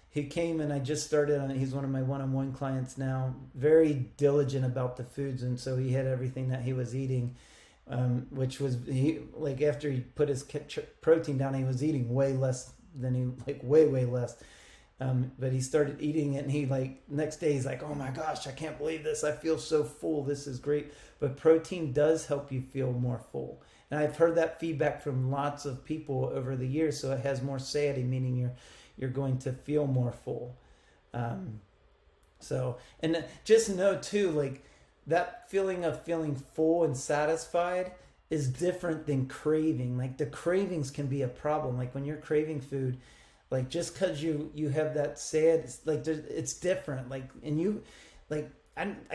he came and I just started on, he's one of my one-on-one clients now, very diligent about the foods. And so he had everything that he was eating, which was, after he put his protein down, he was eating way less than way less. But he started eating it, and he next day he's like, oh my gosh, I can't believe this. I feel so full. This is great. But protein does help you feel more full. And I've heard that feedback from lots of people over the years. So it has more satiety, meaning you're going to feel more full. So, and just know too, that feeling of feeling full and satisfied is different than craving. The cravings can be a problem. When you're craving food, just because you have that sad, it's different. I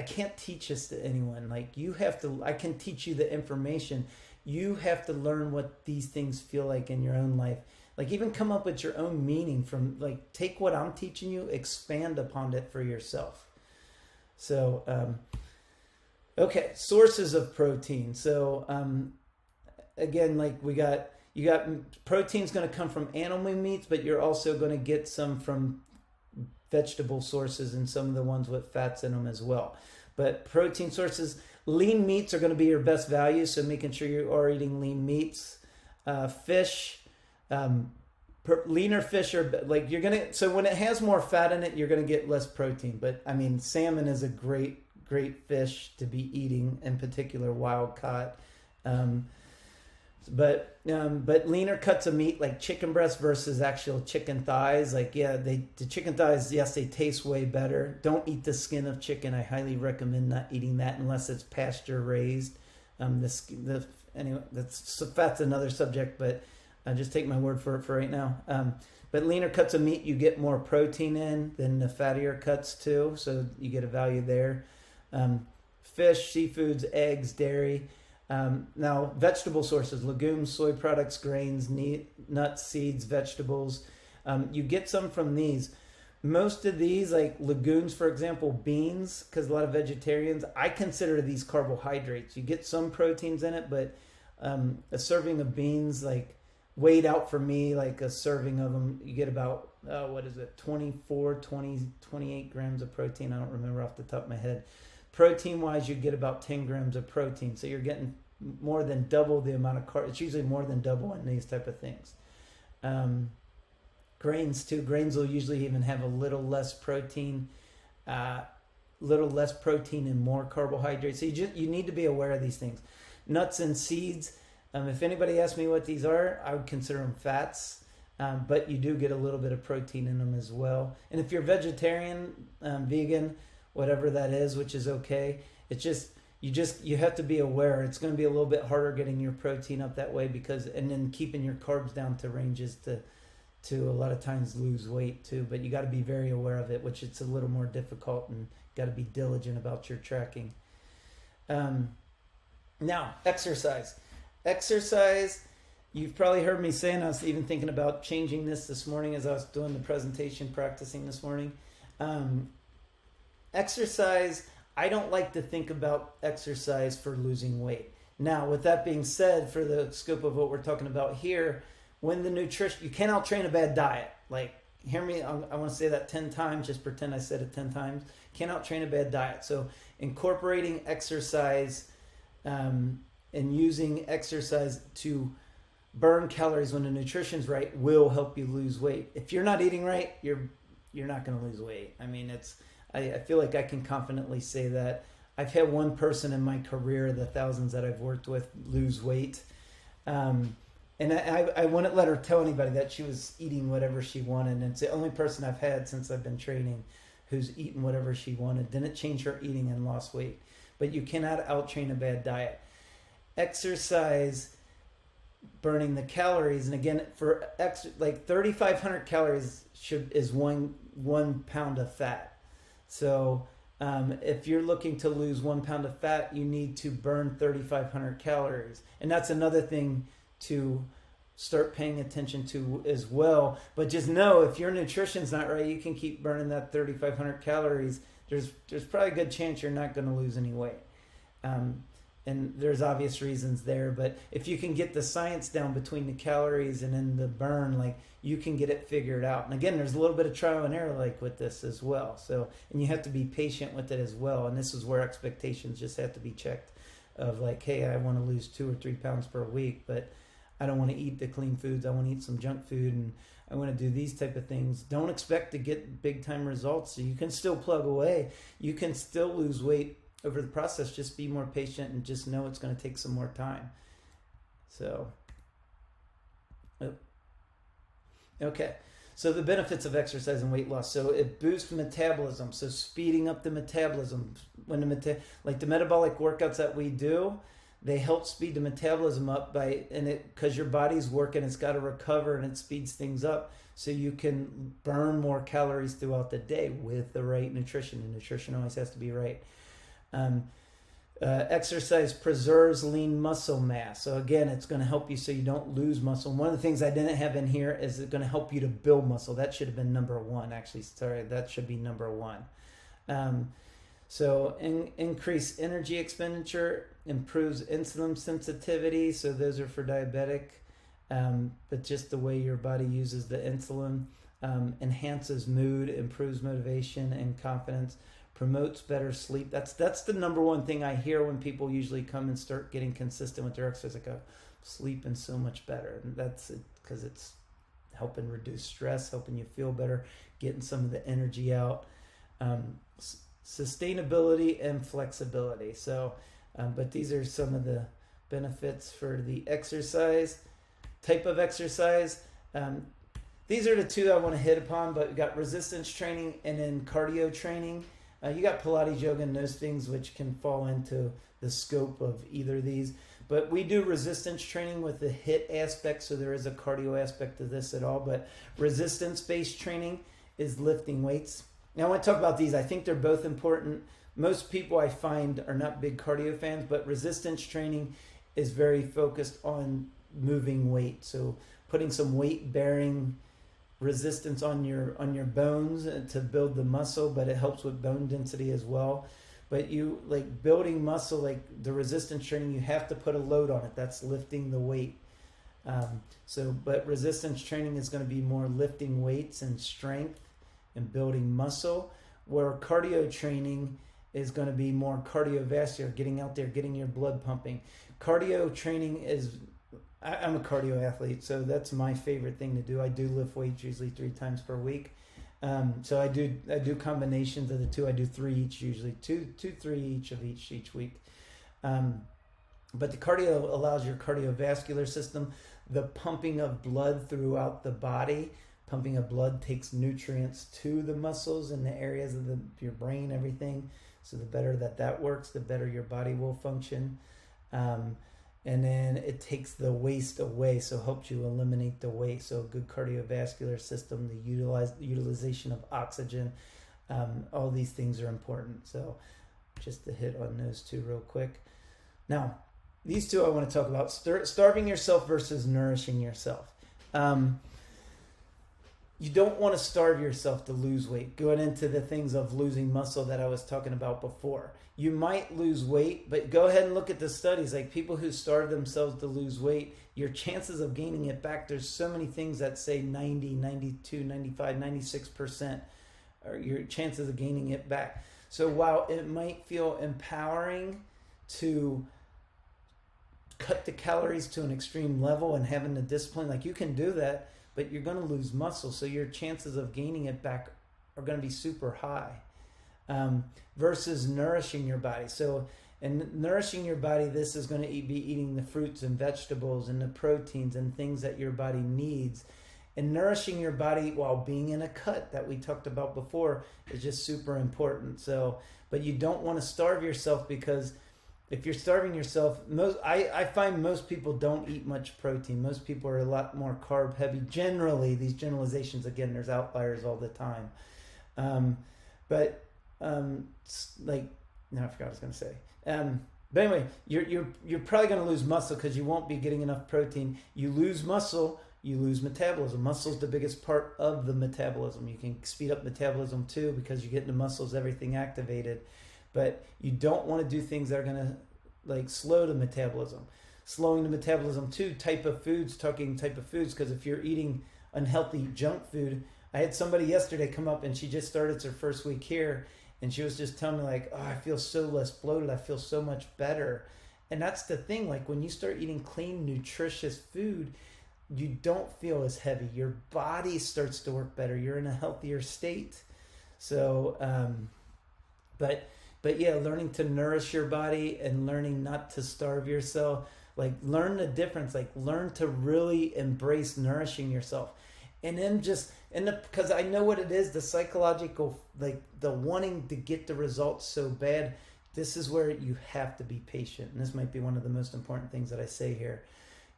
can't teach this to anyone. You have to, I can teach you the information. You have to learn what these things feel like in your own life. Even come up with your own meaning from, take what I'm teaching you, expand upon it for yourself. So, okay, sources of protein. So, again, you got protein's going to come from animal meats, but you're also going to get some from vegetable sources and some of the ones with fats in them as well. But protein sources, lean meats are going to be your best value. So making sure you are eating lean meats, fish, leaner fish are so when it has more fat in it, you're going to get less protein. But I mean, salmon is a great fish to be eating, in particular wild caught. But leaner cuts of meat, like chicken breast versus actual chicken thighs, the chicken thighs, yes, they taste way better. Don't eat the skin of chicken. I highly recommend not eating that unless it's pasture raised. Anyway, that's another subject, but just take my word for it for right now. But leaner cuts of meat, you get more protein in than the fattier cuts too, so you get a value there. Fish, seafoods, eggs, dairy. Now, vegetable sources, legumes, soy products, grains, nuts, seeds, vegetables. You get some from these. Most of these, like legumes, for example, beans, because a lot of vegetarians, I consider these carbohydrates. You get some proteins in it, but a serving of beans, weighed out for me, a serving of them, you get about, 28 grams of protein. I don't remember off the top of my head. Protein-wise, you get about 10 grams of protein. So you're getting more than double the amount of carbs. It's usually more than double in these type of things. Grains, too. Grains will usually even have a little less protein. little less protein and more carbohydrates. So you need to be aware of these things. Nuts and seeds. If anybody asks me what these are, I would consider them fats. But you do get a little bit of protein in them as well. And if you're vegetarian, vegan, whatever that is, which is okay, it's just you have to be aware. It's going to be a little bit harder getting your protein up that way and then keeping your carbs down to ranges to a lot of times lose weight too. But you got to be very aware of it, which it's a little more difficult, and got to be diligent about your tracking. Now, exercise. You've probably heard me saying, I was even thinking about changing this morning as I was doing the presentation, practicing this morning. Exercise, I don't like to think about exercise for losing weight. Now, with that being said, for the scope of what we're talking about here, when the nutrition, you can't out-train a bad diet. Like, hear me, I want to say that 10 times, just pretend I said it 10 times. Can't out-train a bad diet. So incorporating exercise and using exercise to burn calories when the nutrition's right will help you lose weight. If you're not eating right, you're not going to lose weight. I mean, I feel like I can confidently say that. I've had one person in my career, the thousands that I've worked with, lose weight. And I wouldn't let her tell anybody that she was eating whatever she wanted. And it's the only person I've had since I've been training who's eaten whatever she wanted. Didn't change her eating and lost weight. But you cannot out-train a bad diet. Exercise, burning the calories, and again, for like 3,500 calories is one pound of fat. So if you're looking to lose 1 pound of fat, you need to burn 3,500 calories, and that's another thing to start paying attention to as well. But just know, if your nutrition's not right, you can keep burning that 3,500 calories. There's probably a good chance you're not going to lose any weight. And there's obvious reasons there, but if you can get the science down between the calories and in the burn, like, you can get it figured out. And again, there's a little bit of trial and error like with this as well. So, and you have to be patient with it as well. And this is where expectations just have to be checked of like, hey, I want to lose 2 or 3 pounds per week, but I don't want to eat the clean foods. I want to eat some junk food, and I want to do these type of things. Don't expect to get big time results. So you can still plug away. You can still lose weight over the process. Just be more patient and just know it's going to take some more time. So, okay. So the benefits of exercise and weight loss. So it boosts metabolism. So speeding up the metabolism. When like the metabolic workouts that we do, they help speed the metabolism up because your body's working, it's got to recover, and it speeds things up so you can burn more calories throughout the day with the right nutrition. And nutrition always has to be right. Exercise preserves lean muscle mass. So again, it's going to help you so you don't lose muscle. And one of the things I didn't have in here is it's going to help you to build muscle. That should have been number one. Actually, sorry, that should be number one. So increase energy expenditure, improves insulin sensitivity. So those are for diabetic. But just the way your body uses the insulin, enhances mood, improves motivation and confidence, promotes better sleep. That's the number one thing I hear when people usually come and start getting consistent with their exercise. Like, sleeping so much better. And that's because it's helping reduce stress, helping you feel better, getting some of the energy out. Sustainability and flexibility. So, but these are some of the benefits for the exercise. Type of exercise. These are the two I want to hit upon, but we've got resistance training and then cardio training. You got Pilates, yoga, and those things which can fall into the scope of either of these. But we do resistance training with the HIIT aspect, so there is a cardio aspect to this at all. But resistance-based training is lifting weights. Now, I want to talk about these. I think they're both important. Most people I find are not big cardio fans, but resistance training is very focused on moving weight. So putting some weight-bearing resistance on your bones to build the muscle, but it helps with bone density as well. But you, like, building muscle, like the resistance training, you have to put a load on it. That's lifting the weight. But resistance training is going to be more lifting weights and strength and building muscle, where cardio training is going to be more cardiovascular, getting out there, getting your blood pumping. Cardio training is, I'm a cardio athlete, so that's my favorite thing to do. I do lift weights usually 3 times per week. So I do combinations of the two. I do 3 each usually, 3 each of each week. But the cardio allows your cardiovascular system, the pumping of blood throughout the body. Pumping of blood takes nutrients to the muscles and the areas of your brain, everything. So the better that works, the better your body will function. And then it takes the waste away, so helps you eliminate the waste. So a good cardiovascular system, the utilization of oxygen, all these things are important. So just to hit on those two real quick. Now, these two I want to talk about, starving yourself versus nourishing yourself. You don't want to starve yourself to lose weight. Going into the things of losing muscle that I was talking about before. You might lose weight, but go ahead and look at the studies. Like people who starve themselves to lose weight, your chances of gaining it back, there's so many things that say 90, 92, 95, 96% are your chances of gaining it back. So while it might feel empowering to cut the calories to an extreme level and having the discipline, like you can do that, but you're going to lose muscle, so your chances of gaining it back are going to be super high. Versus nourishing your body. So, in nourishing your body, this is going to be eating the fruits and vegetables and the proteins and things that your body needs. And nourishing your body while being in a cut that we talked about before is just super important. So, but you don't want to starve yourself, because if you're starving yourself, I find most people don't eat much protein. Most people are a lot more carb heavy. Generally, these generalizations, again, there's outliers all the time. Like, no, I forgot what I was going to say. But anyway, you're probably going to lose muscle because you won't be getting enough protein. You lose muscle, you lose metabolism. Muscle is the biggest part of the metabolism. You can speed up metabolism too because you get in the muscles, everything activated. But you don't want to do things that are going to like slow the metabolism. Slowing the metabolism too, talking type of foods, because if you're eating unhealthy junk food, I had somebody yesterday come up and she just started her first week here, and she was just telling me like, oh, I feel so less bloated, I feel so much better. And that's the thing, like when you start eating clean, nutritious food, you don't feel as heavy. Your body starts to work better. You're in a healthier state. So, But yeah, learning to nourish your body and learning not to starve yourself, like learn the difference, like learn to really embrace nourishing yourself. And then because I know what it is, the psychological, like the wanting to get the results so bad, this is where you have to be patient. And this might be one of the most important things that I say here.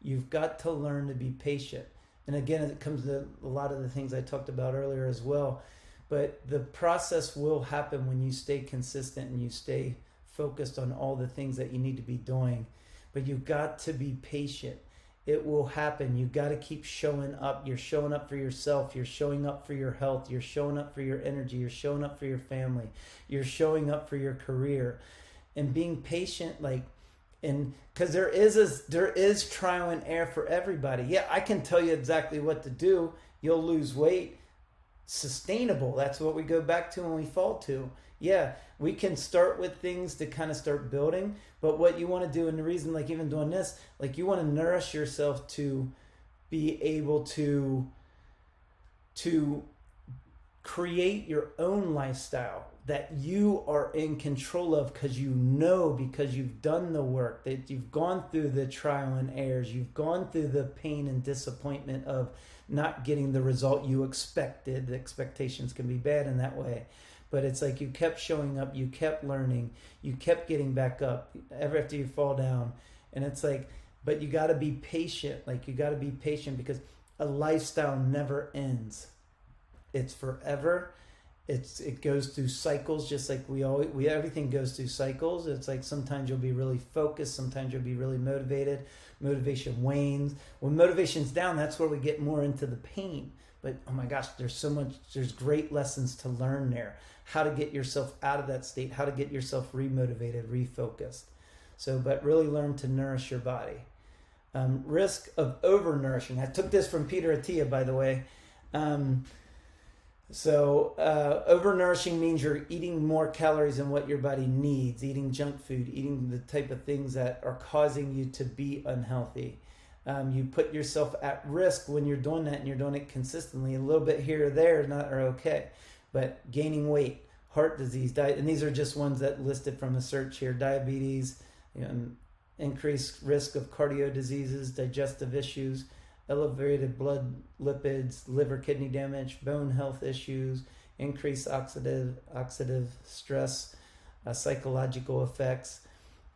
You've got to learn to be patient. And again, it comes to a lot of the things I talked about earlier as well. But the process will happen when you stay consistent and you stay focused on all the things that you need to be doing. But you've got to be patient. It will happen. You've got to keep showing up. You're showing up for yourself. You're showing up for your health. You're showing up for your energy. You're showing up for your family. You're showing up for your career. And being patient, and because there is trial and error for everybody. Yeah, I can tell you exactly what to do. You'll lose weight. Sustainable, that's what we go back to when we fall to. Yeah, we can start with things to kind of start building, but what you want to do, and the reason like even doing this, like you want to nourish yourself to be able to create your own lifestyle that you are in control of, because you've done the work, that you've gone through the trial and errors, you've gone through the pain and disappointment of not getting the result you expected. The expectations can be bad in that way, but it's like you kept showing up, you kept learning, you kept getting back up ever after you fall down. And it's like, but you got to be patient. Like you got to be patient, because a lifestyle never ends. It's forever. It goes through cycles, just like everything goes through cycles. It's like sometimes you'll be really focused, sometimes you'll be really motivated. Motivation wanes. When motivation's down, that's where we get more into the pain. But oh my gosh, there's great lessons to learn there. How to get yourself out of that state, how to get yourself remotivated, refocused. So, but really learn to nourish your body. Risk of over-nourishing. I took this from Peter Attia, by the way. So overnourishing means you're eating more calories than what your body needs, eating junk food, eating the type of things that are causing you to be unhealthy. You put yourself at risk when you're doing that and you're doing it consistently. A little bit here or there is not are okay. But gaining weight, heart disease, diet, and these are just ones that listed from the search here: diabetes, increased risk of cardio diseases, digestive issues, elevated blood lipids, liver kidney damage, bone health issues, increased oxidative stress, psychological effects.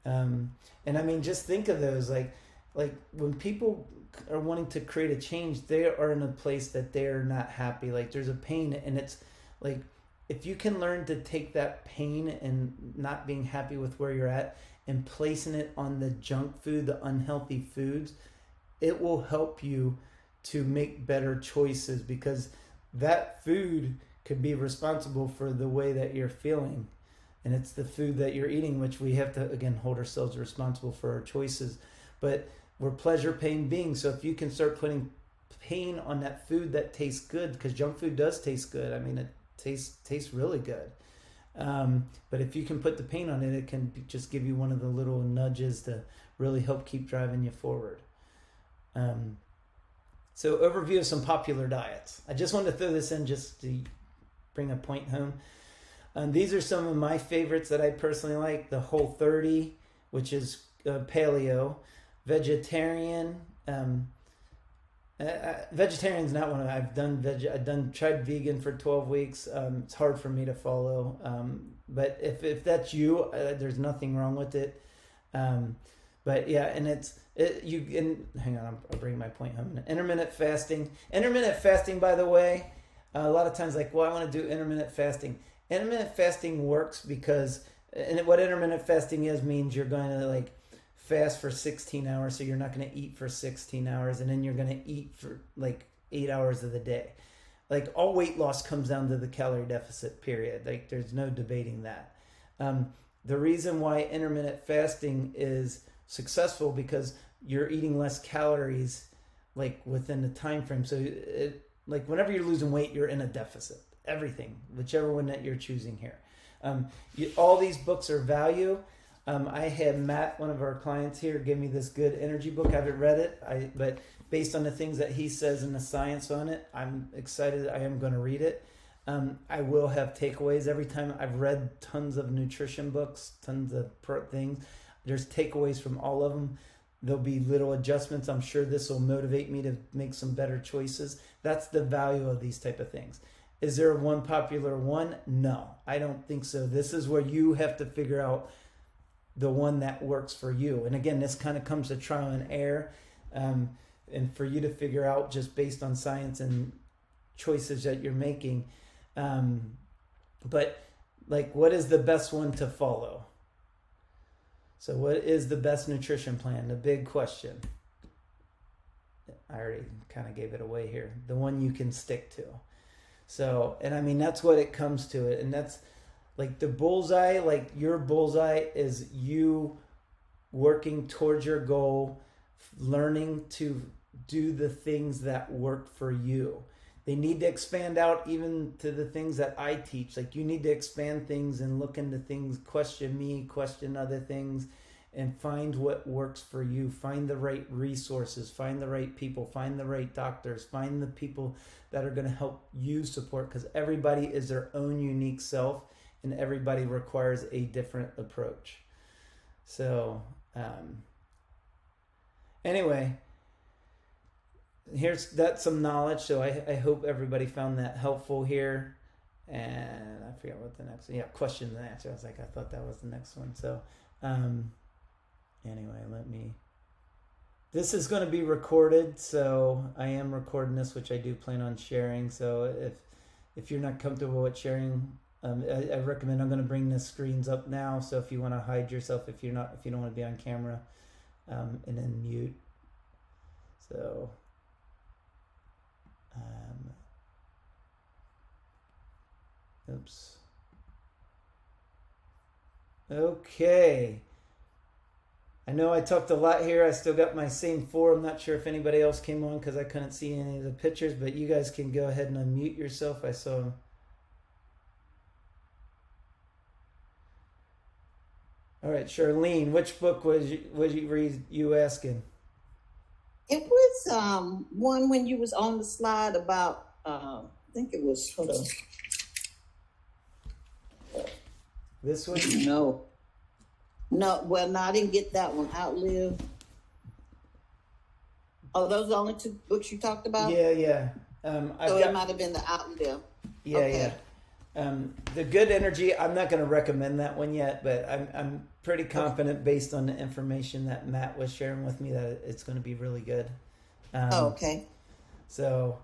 And I mean, just think of those, like when people are wanting to create a change, they are in a place that they're not happy. Like there's a pain, and it's like, if you can learn to take that pain and not being happy with where you're at and placing it on the junk food, the unhealthy foods, it will help you to make better choices, because that food could be responsible for the way that you're feeling. And it's the food that you're eating, which we have to, again, hold ourselves responsible for our choices. But we're pleasure pain beings. So if you can start putting pain on that food that tastes good, because junk food does taste good. I mean, it tastes really good. But if you can put the pain on it, it can just give you one of the little nudges to really help keep driving you forward. So overview of some popular diets. I just wanted to throw this in just to bring a point home. These are some of my favorites that I personally like. The Whole30, which is paleo. Vegetarian. Vegetarian's not one I've done. Tried vegan for 12 weeks. It's hard for me to follow. But if that's you, there's nothing wrong with it. But yeah, and hang on, I'll bring my point home. Intermittent fasting. Intermittent fasting, by the way, a lot of times like, well, I want to do intermittent fasting. Intermittent fasting works because, and what intermittent fasting means you're going to like fast for 16 hours. So you're not going to eat for 16 hours, and then you're going to eat for like 8 hours of the day. Like all weight loss comes down to the calorie deficit, period. Like there's no debating that. The reason why intermittent fasting is successful because you're eating less calories like within the time frame. So like whenever you're losing weight, you're in a deficit. Everything, whichever one that you're choosing here. All these books are value. I had Matt, one of our clients here, give me this good energy book. I haven't read it, but based on the things that he says and the science on it, I'm excited. I am going to read it. I will have takeaways every time. I've read tons of nutrition books, tons of things. There's takeaways from all of them. There'll be little adjustments. I'm sure this will motivate me to make some better choices. That's the value of these type of things. Is there one popular one? No, I don't think so. This is where you have to figure out the one that works for you. And again, this kind of comes to trial and error. And for you to figure out just based on science and choices that you're making. But like, what is the best one to follow? So what is the best nutrition plan? The big question. I already kind of gave it away here. The one you can stick to. So, and I mean, that's what it comes to it. And that's like the bullseye, like your bullseye is you working towards your goal, learning to do the things that work for you. They need to expand out even to the things that I teach. Like you need to expand things and look into things, question me, question other things, and find what works for you. Find the right resources, find the right people, find the right doctors, find the people that are going to help you support, because everybody is their own unique self and everybody requires a different approach. So anyway, that's some knowledge. So I hope everybody found that helpful here. And I forgot what the next one. Yeah, question and answer. I thought that was the next one. So anyway, this is going to be recorded, so I am recording this, which I do plan on sharing. So if you're not comfortable with sharing, I recommend, I'm going to bring the screens up now. So if you want to hide yourself, if you don't want to be on camera, and then mute. So oops. Okay. I know I talked a lot here. I still got my same four. I'm not sure if anybody else came on because I couldn't see any of the pictures, but you guys can go ahead and unmute yourself. I saw. All right, Charlene, which book were you asking? It one when you was on the slide about I think it was, hold on. This one? No. Well, no, I didn't get that one. Outlive. Oh, those are the only two books you talked about? Yeah. So it might have been the Outlive. Yeah, okay. yeah. The Good Energy, I'm not going to recommend that one yet, but I'm pretty confident based on the information that Matt was sharing with me that it's going to be really good. Okay. So,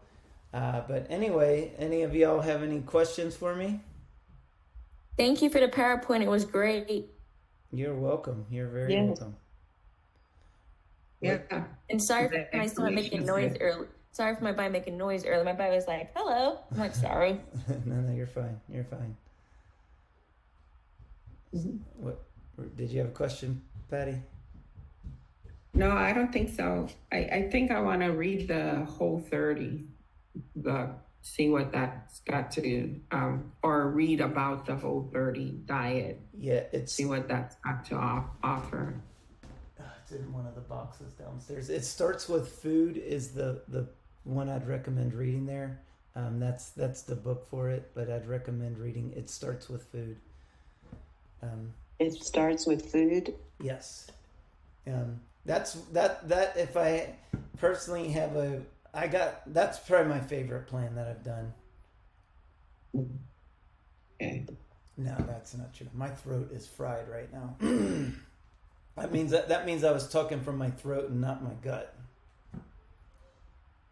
but anyway, any of y'all have any questions for me? Thank you for the PowerPoint. It was great. You're welcome. You're very welcome. Yeah. And sorry for my son making noise early. Sorry for my body making noise early. My body was like, hello. I'm like, sorry. No, you're fine. You're fine. What did you have a question, Patty? No, I don't think so. I think I want to read the Whole 30, see what that's got to do, or read about the Whole 30 diet. Yeah, see what that's got to offer. It's in one of the boxes downstairs. It Starts with Food is the one I'd recommend reading there. That's the book for it, but I'd recommend reading It Starts with Food. It Starts with Food? Yes. That's if I personally have that's probably my favorite plan that I've done. Okay. No, that's not true. My throat is fried right now. That means I was talking from my throat and not my gut.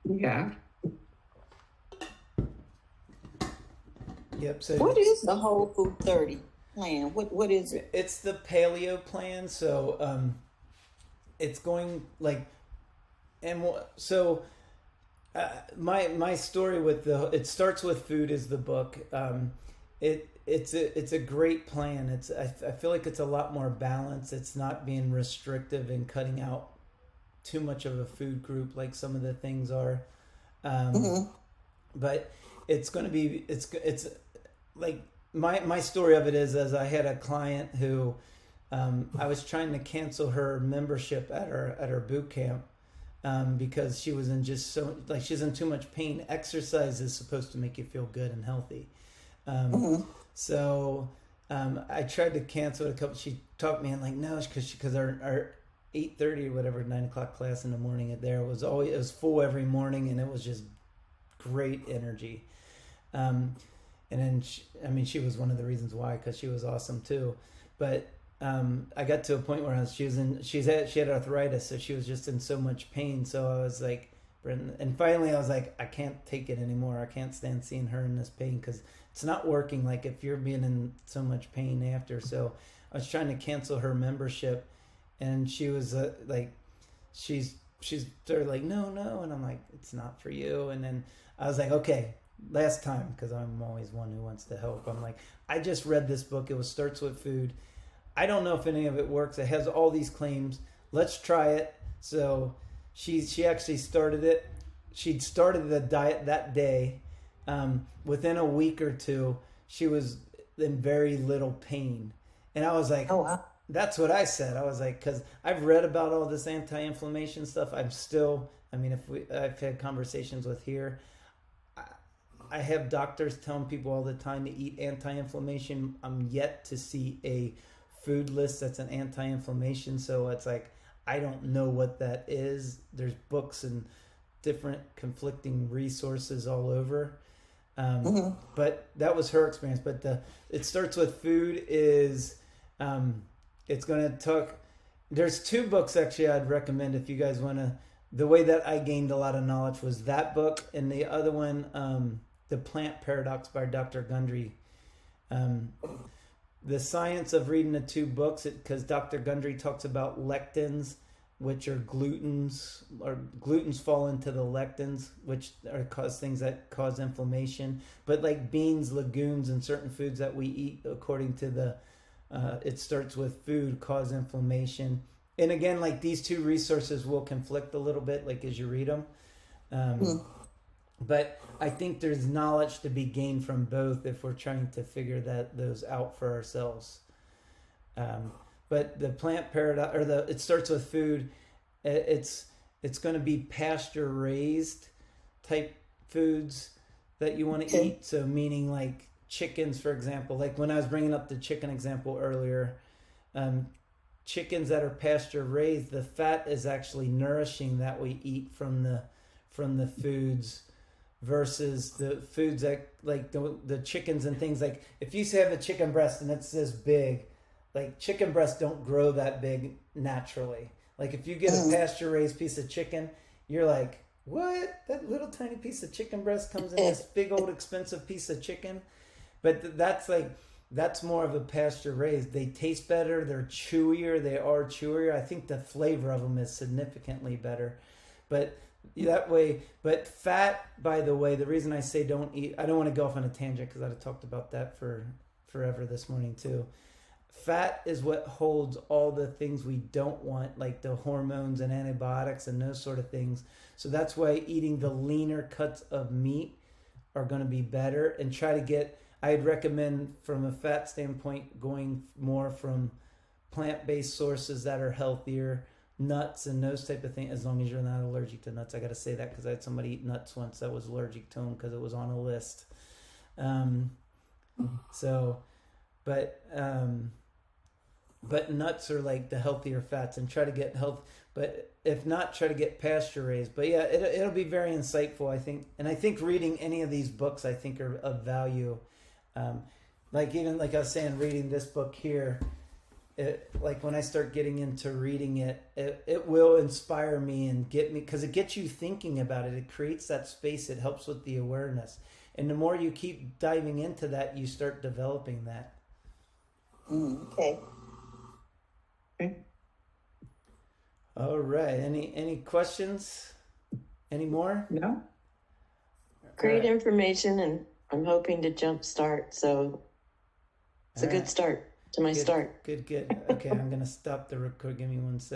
Yeah. Yep. So what is the Whole Food 30 plan? What is it? It's the paleo plan. So it's going like, and so my story with It Starts with Food is the book. It's a great plan. I feel like it's a lot more balanced. It's not being restrictive and cutting out too much of a food group like some of the things are. But it's going to be it's like my story of it is, as I had a client who I was trying to cancel her membership at her boot camp because she was in she's in too much pain. Exercise is supposed to make you feel good and healthy. So I tried to cancel it she talked me in like, no, because our 8:30 or whatever 9 o'clock class in the morning it was full every morning, and it was just great energy. And then she was one of the reasons why, because she was awesome too. But I got to a point where she had arthritis, so she was just in so much pain. So I was like, and finally I was like, I can't take it anymore. I can't stand seeing her in this pain, because it's not working. Like, if you're being in so much pain after. So I was trying to cancel her membership, and she was like, she's started like, no, and I'm like, it's not for you. And then I was like, okay, last time, because I'm always one who wants to help. I'm like, I just read this book. It Starts with Food. I don't know if any of it works. It has all these claims. Let's try it. So she actually started it. She'd started the diet that day. Within a week or two, she was in very little pain. And I was like, oh, wow. That's what I said. I was like, because I've read about all this anti-inflammation stuff. I've had conversations with here. I have doctors telling people all the time to eat anti-inflammation. I'm yet to see a food list that's an anti-inflammation. So it's like, I don't know what that is. There's books and different conflicting resources all over. But that was her experience. But It Starts with Food is, it's going to talk. There's two books actually I'd recommend if you guys want to. The way that I gained a lot of knowledge was that book, and the other one, The Plant Paradox by Dr. Gundry. The science of reading the two books, because Dr. Gundry talks about lectins, which are glutens, or glutens fall into the lectins, which are things that cause inflammation. But like beans, legumes, and certain foods that we eat, according to It Starts with Food, cause inflammation. And again, like, these two resources will conflict a little bit, like, as you read them. But I think there's knowledge to be gained from both if we're trying to figure those out for ourselves. But the Plant Paradox, or It Starts with Food, it's it's going to be pasture raised type foods that you want to Okay. eat. So meaning like chickens, for example, like when I was bringing up the chicken example earlier, chickens that are pasture raised, the fat is actually nourishing that we eat from the foods versus the foods that like the chickens and things. Like if you have a chicken breast and it's this big, like chicken breasts don't grow that big naturally. Like if you get a pasture raised piece of chicken, you're like, what? That little tiny piece of chicken breast comes in this big old expensive piece of chicken. But that's more of a pasture raised. They taste better. They're chewier. They are chewier. I think the flavor of them is significantly better. But that way, but fat, by the way, the reason I say don't eat, I don't want to go off on a tangent because I've talked about that for forever this morning too. Fat is what holds all the things we don't want, like the hormones and antibiotics and those sort of things. So that's why eating the leaner cuts of meat are going to be better, and try to get, I'd recommend from a fat standpoint going more from plant-based sources that are healthier, nuts and those type of things, as long as you're not allergic to nuts. I got to say that because I had somebody eat nuts once that was allergic to them because it was on a list. But nuts are like the healthier fats, and try to get health. But if not, try to get pasture raised. But yeah, it'll be very insightful, I think. And I think reading any of these books, I think, are of value. Like even like I was saying, reading this book here, like when I start getting into reading it will inspire me and get me, because it gets you thinking about it. It creates that space. It helps with the awareness. And the more you keep diving into that, you start developing that. Okay. Okay. All right. Any questions? Any more? No? Great All right. information, and I'm hoping to jumpstart. So it's a All good right. start to my start. Good. Okay, I'm gonna stop the record. Give me 1 second.